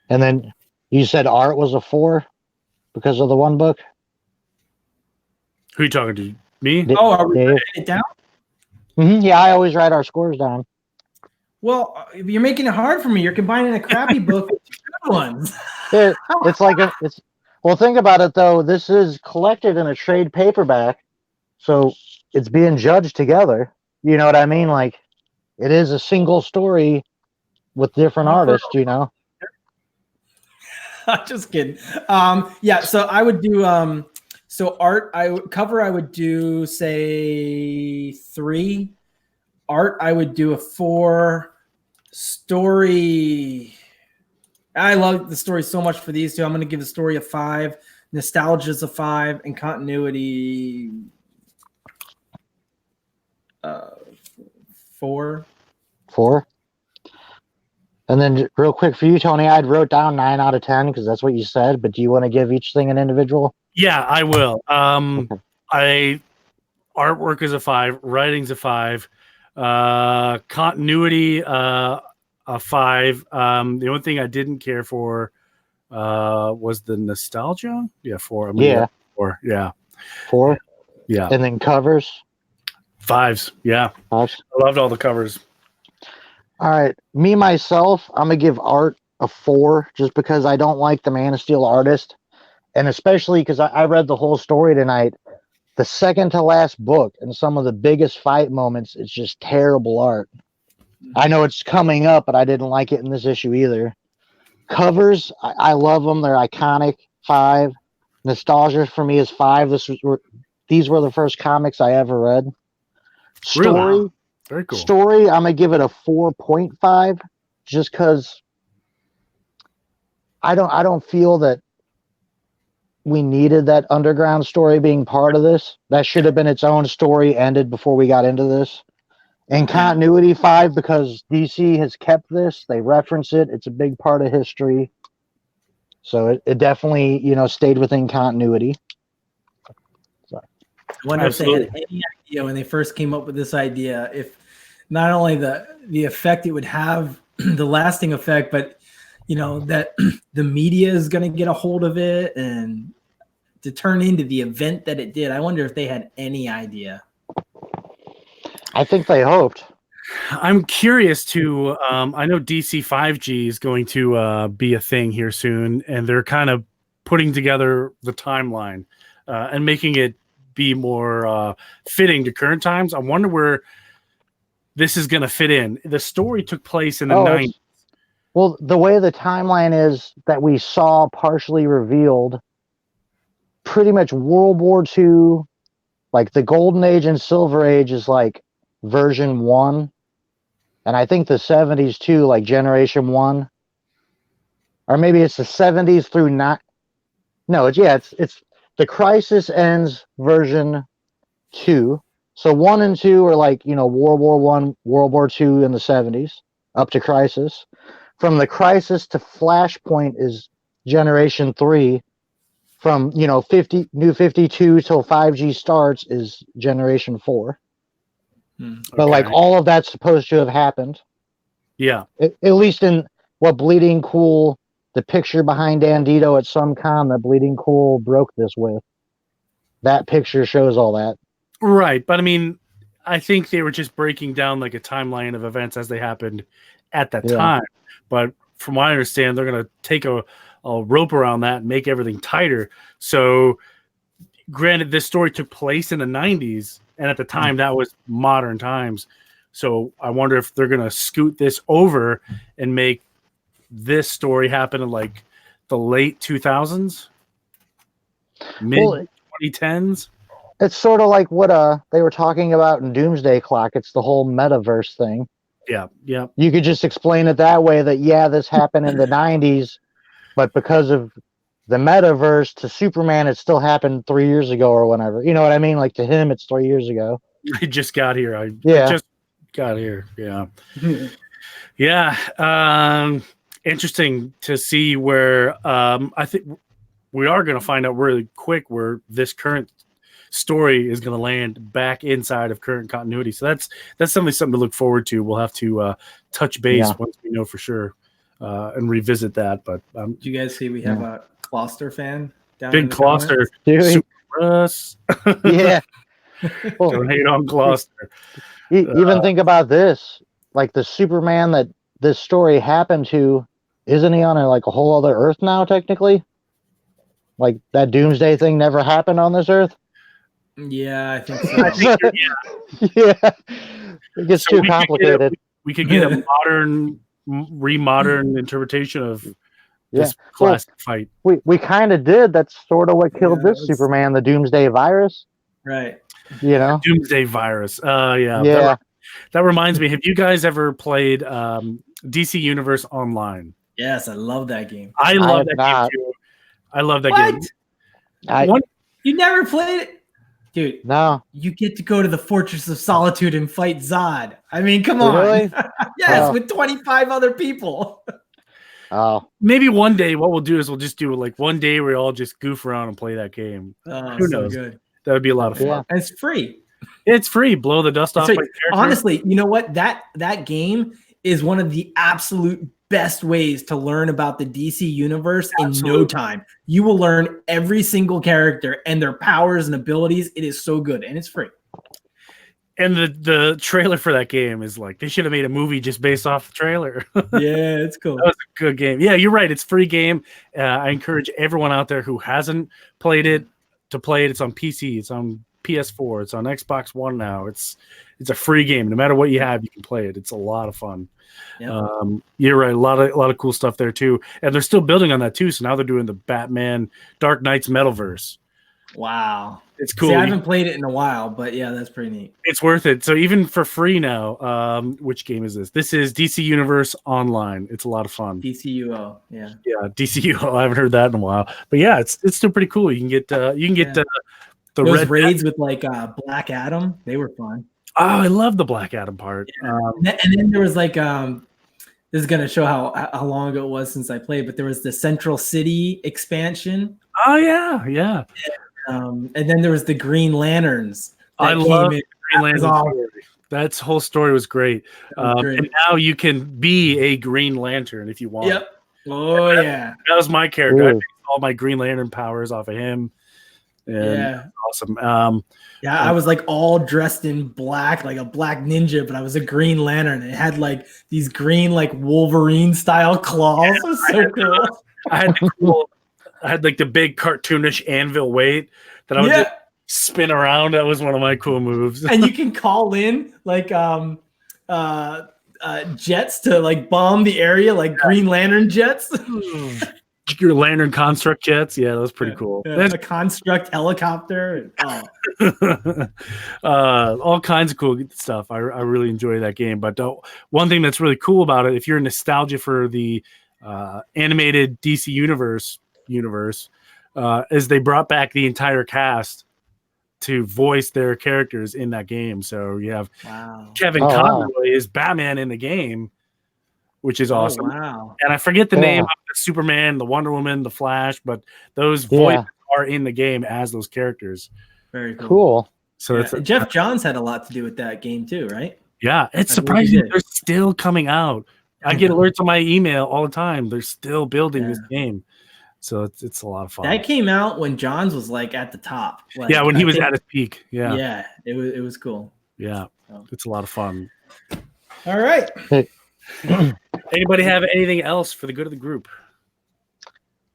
And then you said art was a 4 because of the one book? Who are you talking to? Me? Are we writing it down? Yeah, I always write our scores down. Well, you're making it hard for me. You're combining a crappy book with good ones. It's like well, think about it though. This is collected in a trade paperback, so it's being judged together. You know what I mean? Like, it is a single story with different artists. You know. I'm just kidding. Yeah. So I would do. So art, I would do say 3. Art, I would do a 4. Story, I love the story so much for these two. I'm going to give the story a 5. Nostalgia is a 5, and continuity 4. 4. And then real quick for you, Tony, I wrote down 9 out of 10 because that's what you said. But do you want to give each thing an individual? Yeah, I will. Artwork is a 5. Writing's a 5. Continuity a 5. The only thing I didn't care for was the nostalgia. Yeah, 4. 4. Yeah, 4. Yeah. And then covers 5s. Yeah, 5s. I loved all the covers. All right, me myself, I'm gonna give art a 4 just because I don't like the Man of Steel artist, and especially because I read the whole story tonight. The second to last book and some of the biggest fight moments, it's just terrible art. I know it's coming up, but I didn't like it in this issue either. Covers, I love them. They're iconic. 5. Nostalgia for me is 5. These were the first comics I ever read. Story, really? Very cool. Story, I'm going to give it a 4.5 just because I don't feel that we needed that underground story being part of this. That should have been its own story, ended before we got into this. And continuity 5 because DC has kept this. They reference it. It's a big part of history. So it definitely, stayed within continuity. I wonder if they had any idea when they first came up with this idea, if not only the effect it would have, the lasting effect, but that the media is going to get a hold of it and to turn into the event that it did. I wonder if they had any idea. I think they hoped. I'm curious to, I know DC 5G is going to be a thing here soon, and they're kind of putting together the timeline and making it be more fitting to current times. I wonder where this is going to fit in. The story took place in the 90s. Well, the way the timeline is that we saw partially revealed, pretty much World War II, like the Golden Age and Silver Age is like version 1. And I think the 70s too, like generation 1. Or maybe it's the 70s through it's the Crisis ends version 2. So 1 and 2 are like, World War 1, World War 2 in the 70s up to Crisis. From the Crisis to Flashpoint is generation 3. From, New 52 till 5G starts is generation 4. But like all of that's supposed to have happened. Yeah. At least in what Bleeding Cool, the picture behind Dandito at some con that Bleeding Cool broke this with. That picture shows all that. Right. But I mean, I think they were just breaking down like a timeline of events as they happened at that Yeah. time. But from what I understand, they're going to take a rope around that and make everything tighter. So, granted, this story took place in the 90s, and at the time that was modern times. So I wonder if they're going to scoot this over and make this story happen in like the late 2000s, mid 2010s. It's sort of like what they were talking about in Doomsday Clock. It's the whole metaverse thing. Yeah, yeah. You could just explain it that way, that this happened in the 90s, but because of the metaverse to Superman, it still happened 3 years ago or whenever. You know what I mean? Like to him, it's 3 years ago. I just got here. I Yeah. just got here. Yeah. Yeah. Interesting to see where I think we are going to find out really quick where this current story is going to land back inside of current continuity. So that's something to look forward to. We'll have to touch base once we know for sure and revisit that. But do you guys see we have a Kloster fan down big Kloster? Us. Yeah. Well, don't hate on Kloster. Even think about this, like the Superman that this story happened to, isn't he on a whole other Earth now, technically? Like that Doomsday thing never happened on this Earth? Yeah, I think so. Yeah. It gets too complicated. We could get a modern interpretation of this classic fight. We kind of did. That's sort of what killed this Superman, the Doomsday virus. Right. You know? Doomsday virus. Yeah. Yeah. That reminds me, have you guys ever played DC Universe Online? Yes, I love that game. I love that game too. I love that game. You never played it? Dude, no. You get to go to the Fortress of Solitude and fight Zod. I mean, come on. Really? Yes, with 25 other people. Oh. Maybe one day what we'll do is we'll just do one day where we all just goof around and play that game. Who knows? Good. That would be a lot of fun. Yeah. And it's free. It's free. Blow the dust off. Honestly, you know what? That game is one of the absolute best ways to learn about the DC universe in no time. You will learn every single character and their powers and abilities. It is so good, and it's free. And the trailer for that game is they should have made a movie just based off the trailer. Yeah, it's cool. That was a good game. Yeah, you're right. It's a free game. I encourage everyone out there who hasn't played it to play it. It's on PC. It's on PS4. It's on Xbox One now. It's a free game. No matter what you have, you can play it. It's a lot of fun. Yep. You're right. A lot of cool stuff there too, and they're still building on that too. So now they're doing the Batman Dark Knight's Metaverse. Wow, it's cool. See, I haven't played it in a while, but yeah, that's pretty neat. It's worth it. So even for free now, which game is this? This is DC Universe Online. It's a lot of fun. DCUO, yeah, DCUO. I haven't heard that in a while, but yeah, it's still pretty cool. You can get the those raids with Black Adam. They were fun. Oh, I love the Black Adam part. Yeah. And then there was this is gonna show how long ago it was since I played, but there was the Central City expansion. Oh yeah. And then there was the Green Lanterns. I love Green Lantern story. That whole story was great. And now you can be a Green Lantern if you want. Yep. Oh yeah. That was my character. I based all my Green Lantern powers off of him. And awesome. I was all dressed in black, like a black ninja, but I was a Green Lantern. It had these green Wolverine style claws. It was so cool. I had the big cartoonish anvil weight that I would just spin around. That was one of my cool moves. And you can call in jets to bomb the area, Green Lantern jets. Your Lantern construct jets, that was pretty cool. A construct helicopter, all kinds of cool stuff. I really enjoy that game. But one thing that's really cool about it, if you're nostalgia for the animated DC universe, is they brought back the entire cast to voice their characters in that game. So you have Kevin Conroy is Batman in the game, which is awesome. Wow. And I forget the name of the Superman, the Wonder Woman, the Flash, but those voices are in the game as those characters. Very cool. So Jeff Johns had a lot to do with that game too, right? Yeah, it's surprising they're still coming out. I get alerts on my email all the time. They're still building this game. So it's a lot of fun. That came out when Johns was at the top. When he was at his peak. Yeah. Yeah, it was cool. Yeah, it's a lot of fun. All right. Anybody have anything else for the good of the group?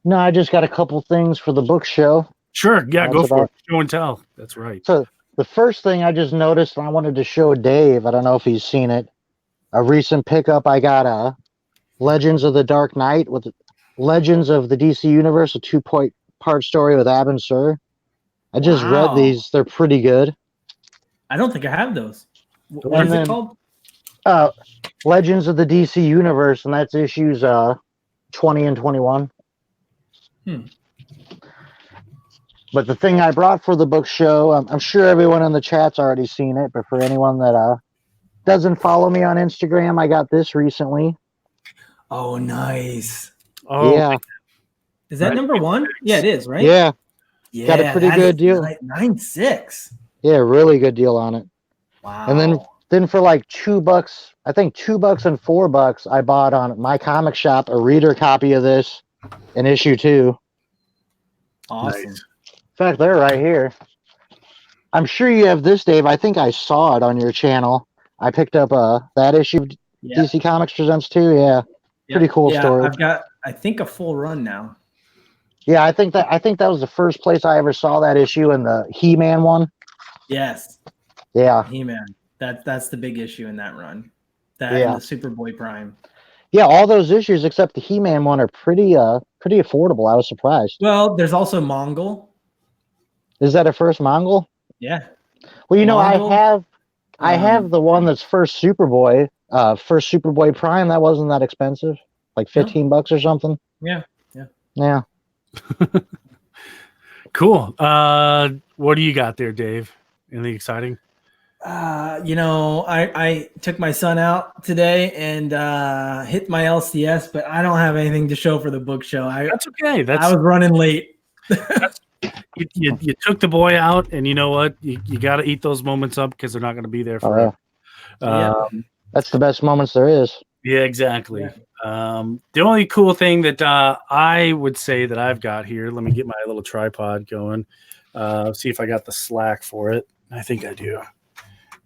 No, I just got a couple things for the book show. Sure. Yeah, That's go for about- it. Show and tell. That's right. So the first thing I just noticed, and I wanted to show Dave, I don't know if he's seen it, a recent pickup. I got Legends of the Dark Knight with Legends of the DC Universe, a 2-part story with Abin Sur. I just read Wow. these. They're pretty good. I don't think I have those. What And is it then- called? Legends of the DC Universe, and that's issues 20 and 21. But the thing I brought for the book show, I'm sure everyone in the chat's already seen it, but for anyone that doesn't follow me on Instagram, I got this recently. Oh, nice. Oh, Yeah, Is that number 1? Yeah, it is, right? yeah, Yeah, got a pretty that good is deal. 9.6. yeah, really good deal on it. Wow. And then for like $2, I think $2 and $4, I bought on my comic shop a reader copy of this in issue 2. awesome. nice. In fact, they're right here. I'm sure you have this, Dave. I think I saw it on your channel. I picked up that issue of Yeah. DC Comics Presents 2. Yeah, pretty cool story. I've got, I think, a full run now. Yeah, I think that was the first place I ever saw that issue, in the He-Man one. Yes, Yeah, He-Man. That's the big issue in that run. That Yeah. and the Superboy Prime. yeah. All those issues except the He-Man one are pretty affordable. I was surprised. Well, there's also Mongol. Is that a first Mongol? Yeah. Well, you know, Mongol, I have the one that's first Superboy Prime. That wasn't that expensive, like $15 or something. Yeah. Yeah. Cool. What do you got there, Dave? Anything exciting? I took my son out today and hit my LCS, but I don't have anything to show for the book show. That's okay. I was running late. You took the boy out, and you know what? You got to eat those moments up because they're not going to be there forever. That's the best moments there is. Yeah, exactly. Yeah. The only cool thing that I would say that I've got here, let me get my little tripod going, see if I got the slack for it. I think I do.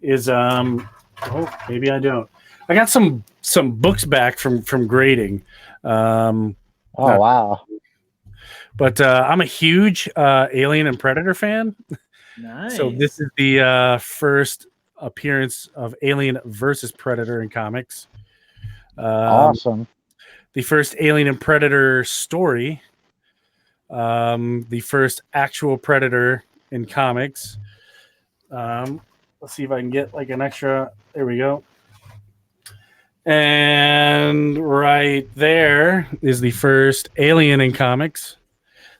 Is maybe I don't. I got some books back from grading. Wow. But I'm a huge Alien and Predator fan. Nice. So this is the first appearance of Alien versus Predator in comics. Awesome. The first Alien and Predator story. The first actual Predator in comics. Let's see if I can get like an extra. There we go. And right there is the first Alien in comics.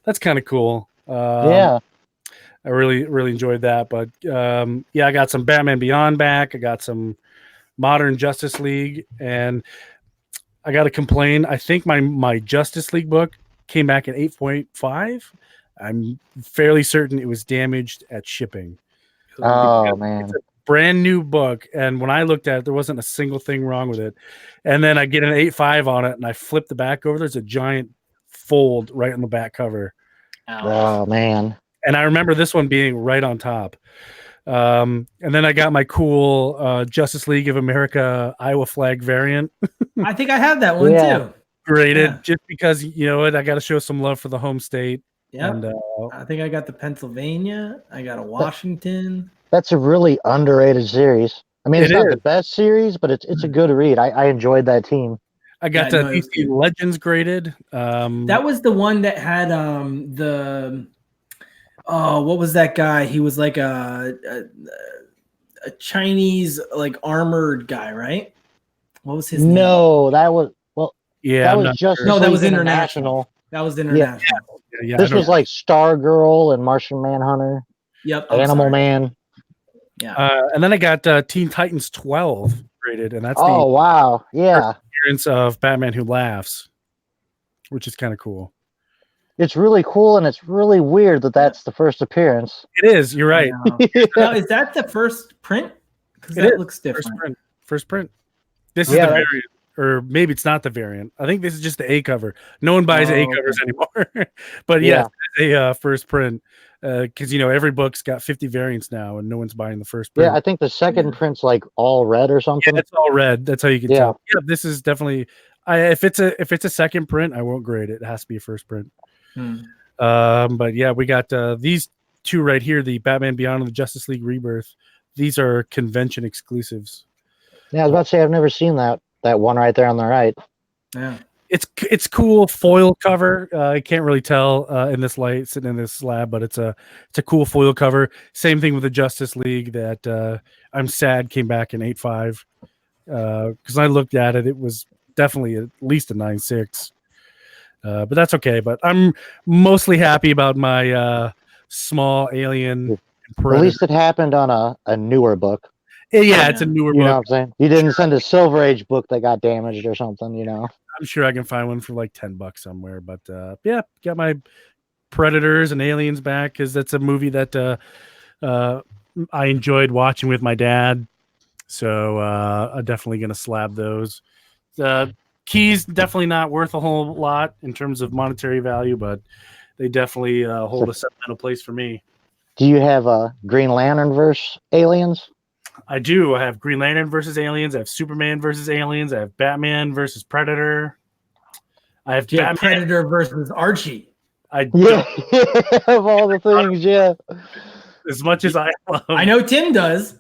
That's kind of cool. Yeah. I really enjoyed that. But I got some Batman Beyond back. I got some Modern Justice League, and I got to complain. I think my Justice League book came back at 8.5. I'm fairly certain it was damaged at shipping. Oh man. It's a brand new book, and when I looked at it, there wasn't a single thing wrong with it. And then I get an 8.5 on it, and I flip the back over. There's a giant fold right on the back cover. Oh man. And I remember this one being right on top. And then I got my cool Justice League of America Iowa flag variant I think I have that one too. graded just because, you know what, I got to show some love for the home state. Yeah. And I think I got the Pennsylvania. I got a Washington. That's a really underrated series. I mean, it's It not is. the best series, but it's a good read. I enjoyed that team. I got Yeah, the no, it was DC good. Legends graded. That was the one that had what was that guy? He was like a Chinese like armored guy, right? What was his name? No, that was yeah, that I'm was not just sure. No, that was international. That was international. Yeah, This I was don't- like Stargirl and Martian Manhunter, Yep. I'm Animal sorry. Man. and then I got Teen Titans 12 graded, and that's Oh the wow, yeah. appearance of Batman Who Laughs, which is kind of cool. It's really cool, and it's really weird that that's the first appearance. It is. You're right. Now, is that the first print? Because It that is. looks different. First print. This is Yeah, the that's- variant, or maybe it's not the variant. I think this is just the A cover. No one buys A Oh, covers anymore. But Yeah. yes, a first print because every book's got 50 variants now, and no one's buying the first print. Yeah, I think the second print's like all red or something. Yeah, it's all red. That's how you can Yeah. tell. Yeah, this is definitely. If it's a second print, I won't grade it. It has to be a first print. But yeah, we got these two right here: the Batman Beyond and the Justice League Rebirth. These are convention exclusives. Yeah, I was about to say I've never seen that one right there on the right. Yeah. It's cool foil cover. I can't really tell in this light sitting in this slab, but it's a cool foil cover. Same thing with the Justice League that I'm sad came back in 8.5 because I looked at it. It was definitely at least a 9.6, but that's okay. But I'm mostly happy about my small Alien. At least it happened on a newer book. Yeah, it's a newer book. You know what I'm saying? You didn't send a Silver Age book that got damaged or something, I'm sure I can find one for like $10 somewhere. But yeah, got my Predators and Aliens back because that's a movie that I enjoyed watching with my dad. So I'm definitely going to slab those. The keys definitely not worth a whole lot in terms of monetary value, but they definitely hold a sentimental place for me. Do you have a Green Lantern versus Aliens? I do. I have Green Lantern versus Aliens. I have Superman versus Aliens. I have Batman versus Predator. I have Batman. Predator versus Archie. Of all the things, yeah. As much as I love, I know Tim does.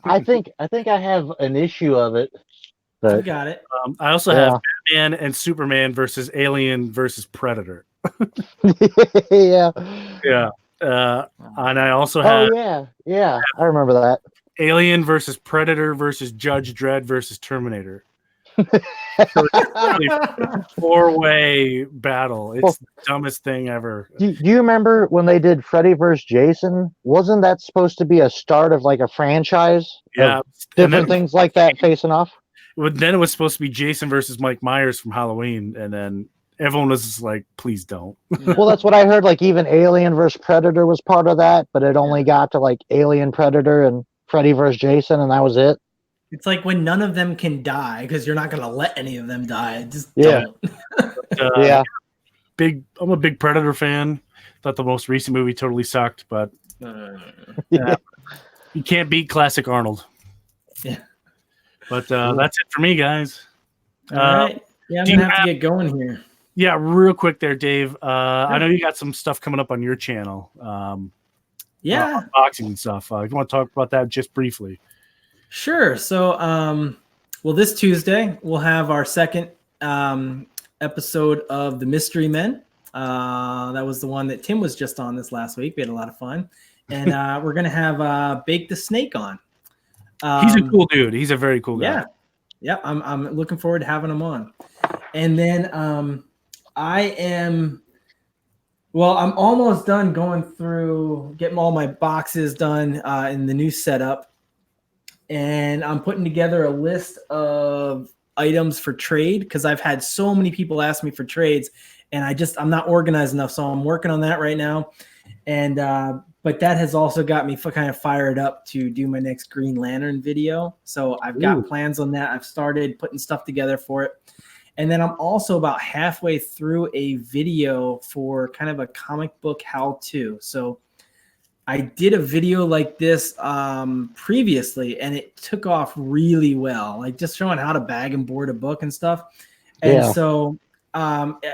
I think I have an issue of it. But, you got it. I also have Batman and Superman versus Alien versus Predator. Yeah. Yeah. And I also have. Oh yeah. I remember that. Alien versus Predator versus Judge Dredd versus Terminator. So it's really a 4-way battle. It's the dumbest thing ever. Do you remember when they did Freddy vs. Jason? Wasn't that supposed to be a start of like a franchise? Yeah. Different things like that facing off? Then it was supposed to be Jason versus Mike Myers from Halloween. And then everyone was just like, please don't. Well, that's what I heard. Like even Alien vs. Predator was part of that, but it only got to like Alien, Predator, and Freddy vs. Jason, and that was it. It's like when none of them can die because you're not going to let any of them die. Just don't. Yeah. I'm a big Predator fan. Thought the most recent movie totally sucked, but you can't beat classic Arnold. Yeah. But that's it for me, guys. All right. Yeah, I'm going to have to get going here. Yeah, real quick there, Dave. I know you got some stuff coming up on your channel. Unboxing and stuff. You want to talk about that just briefly? Sure. So, this Tuesday we'll have our second episode of The Mystery Men. That was the one that Tim was just on this last week. We had a lot of fun. And we're going to have Bake the Snake on. He's a cool dude. He's a very cool guy. Yeah. Yeah. I'm looking forward to having him on. And then I'm almost done going through, getting all my boxes done in the new setup. And I'm putting together a list of items for trade because I've had so many people ask me for trades and I'm not organized enough. So I'm working on that right now. And, but that has also got me kind of fired up to do my next Green Lantern video. So I've got plans on that. I've started putting stuff together for it. And then I'm also about halfway through a video for kind of a comic book how-to. So I did a video like this previously, and it took off really well, like just showing how to bag and board a book and stuff. And so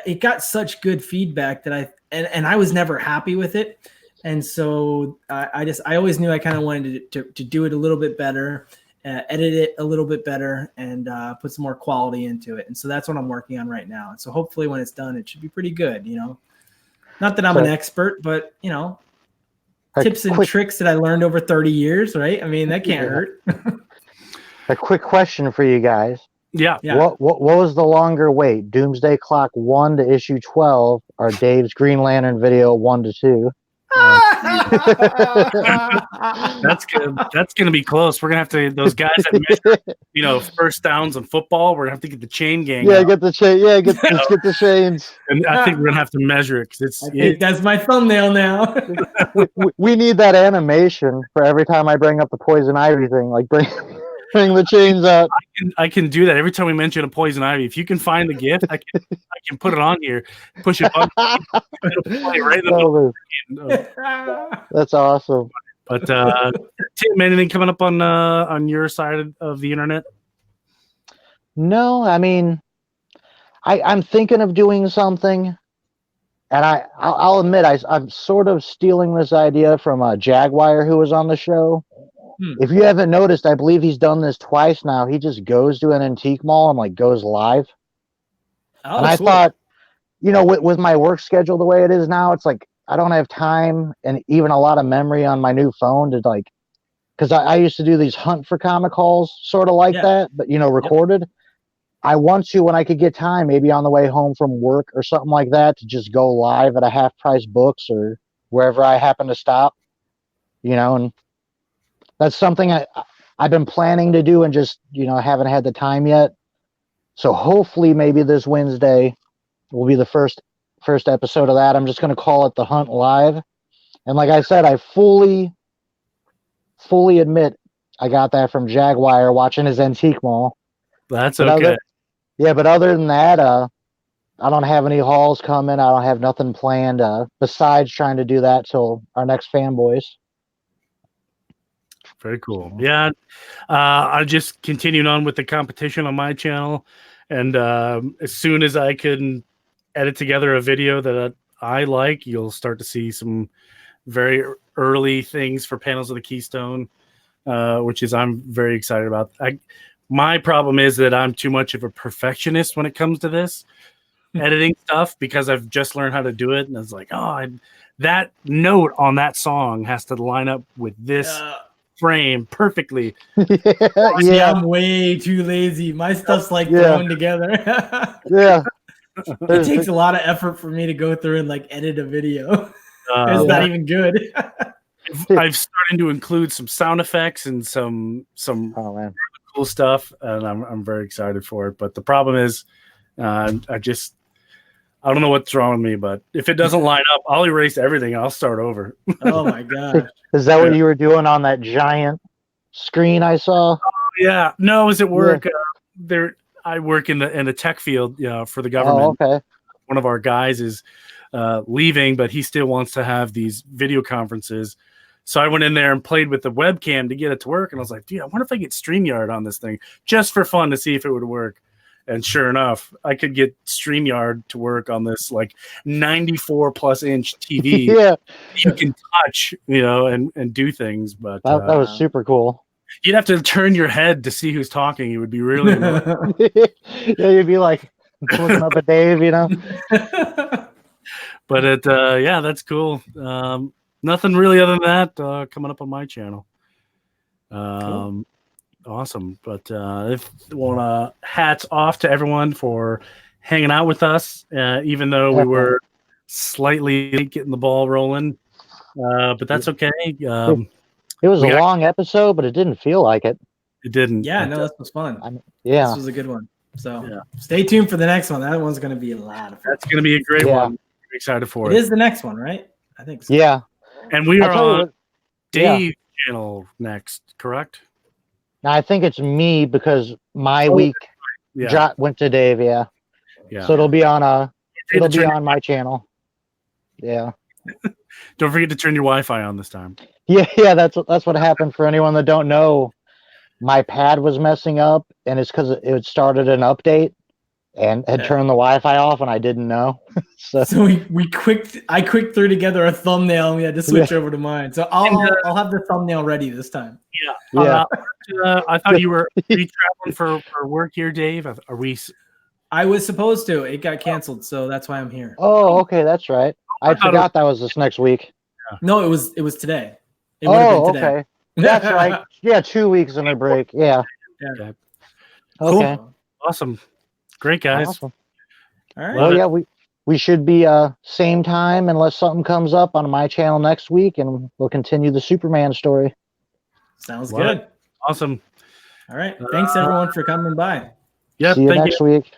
it got such good feedback that I was never happy with it. And so I always knew I kind of wanted to do it a little bit better, edit it a little bit better, and put some more quality into it. And so that's what I'm working on right now. And so hopefully when it's done, it should be pretty good, Not that I'm an expert, but, tips and tricks that I learned over 30 years, right? I mean, that can't hurt. A quick question for you guys. Yeah. What was the longer wait? Doomsday Clock 1 to issue 12 or Dave's Green Lantern video 1 to 2? That's gonna be close. We're gonna have to those guys that measure, first downs in football. We're gonna have to get the chain gang. Yeah, get the chain. Yeah, get the chains. And I think we're gonna have to measure it because that's my thumbnail now. we need that animation for every time I bring up the Poison Ivy thing. Like bring the chains out. I can do that every time we mention a Poison Ivy. If you can find the gift, I can put it on here, push it button, it'll play right in the Oh, middle of- that's awesome. But Tim, anything coming up on your side of the internet? No, I mean, I'm thinking of doing something, and I'll admit I'm sort of stealing this idea from Jaguar, who was on the show. If you haven't noticed, I believe he's done this twice now. He just goes to an antique mall and like goes live. Oh, And I cool. thought, you know, with my work schedule the way it is now, it's like I don't have time and even a lot of memory on my new phone to like, because I used to do these hunt for comic hauls, sort of like that, but you know, recorded. I want to, when I could get time, maybe on the way home from work or something like that, to just go live at a half price books or wherever I happen to stop, you know, and that's something I've been planning to do and just, you know, haven't had the time yet. So hopefully maybe this Wednesday will be the first episode of that. I'm just going to call it The Hunt Live. And like I said, I fully admit I got that from Jaguar watching his antique mall. That's okay. But other than that, I don't have any hauls coming. I don't have nothing planned besides trying to do that till our next Fanboys. Very cool. Yeah, I just continued on with the competition on my channel, and as soon as I can edit together a video that I like, you'll start to see some very early things for Panels of the Keystone, which is I'm very excited about. My problem is that I'm too much of a perfectionist when it comes to this editing stuff because I've just learned how to do it, and it's like, that note on that song has to line up with this frame perfectly. Yeah, I'm way too lazy. My stuff's like thrown together. It takes a lot of effort for me to go through and like edit a video. It's not even good. I've started to include some sound effects and some cool stuff, and I'm very excited for it. But the problem is, I don't know what's wrong with me, but if it doesn't line up, I'll erase everything and I'll start over. Oh my god! Is that what you were doing on that giant screen I saw? Yeah, no, I was at work. I work in the tech field, for the government. Oh, okay. One of our guys is leaving, but he still wants to have these video conferences. So I went in there and played with the webcam to get it to work, and I was like, dude, I wonder if I get StreamYard on this thing just for fun to see if it would work. And sure enough, I could get StreamYard to work on this like 94 plus inch TV. You can touch, and do things. But that was super cool. You'd have to turn your head to see who's talking. It would be really annoying. You'd be like looking up at Dave, But that's cool. Nothing really other than that coming up on my channel. Cool. Awesome. But hats off to everyone for hanging out with us, even though we were slightly late getting the ball rolling. But that's okay. It was a long episode, but it didn't feel like it. It didn't. Yeah, no, this was fun. This was a good one. So stay tuned for the next one. That one's going to be a lot of fun. That's going to be a great one. I'm excited for it. It is the next one, right? I think so. Yeah. And we are on Dave's channel next, correct? Now, I think it's me because my week went to Dave. Yeah. So it'll be on my channel. Yeah. Don't forget to turn your Wi-Fi on this time. Yeah. That's what happened. For anyone that don't know, my pad was messing up, and it's because it started an update and had turned the Wi-Fi off, and I didn't know. so I quick threw together a thumbnail, and we had to switch over to mine. So I'll have the thumbnail ready this time. Yeah. I thought you were traveling for work here, Dave. Are we? I was supposed to. It got canceled, so that's why I'm here. Oh, okay, that's right. I forgot that was this next week. No, it was today. It would have been today. Okay. That's right. Yeah, 2 weeks in a break. Yeah. Okay. Okay. Cool. Awesome. Great, guys. Awesome. All right. Well, yeah, we should be same time unless something comes up on my channel next week, and we'll continue the Superman story. Sounds good. Awesome. All right. Thanks everyone for coming by. Yeah. See you next week.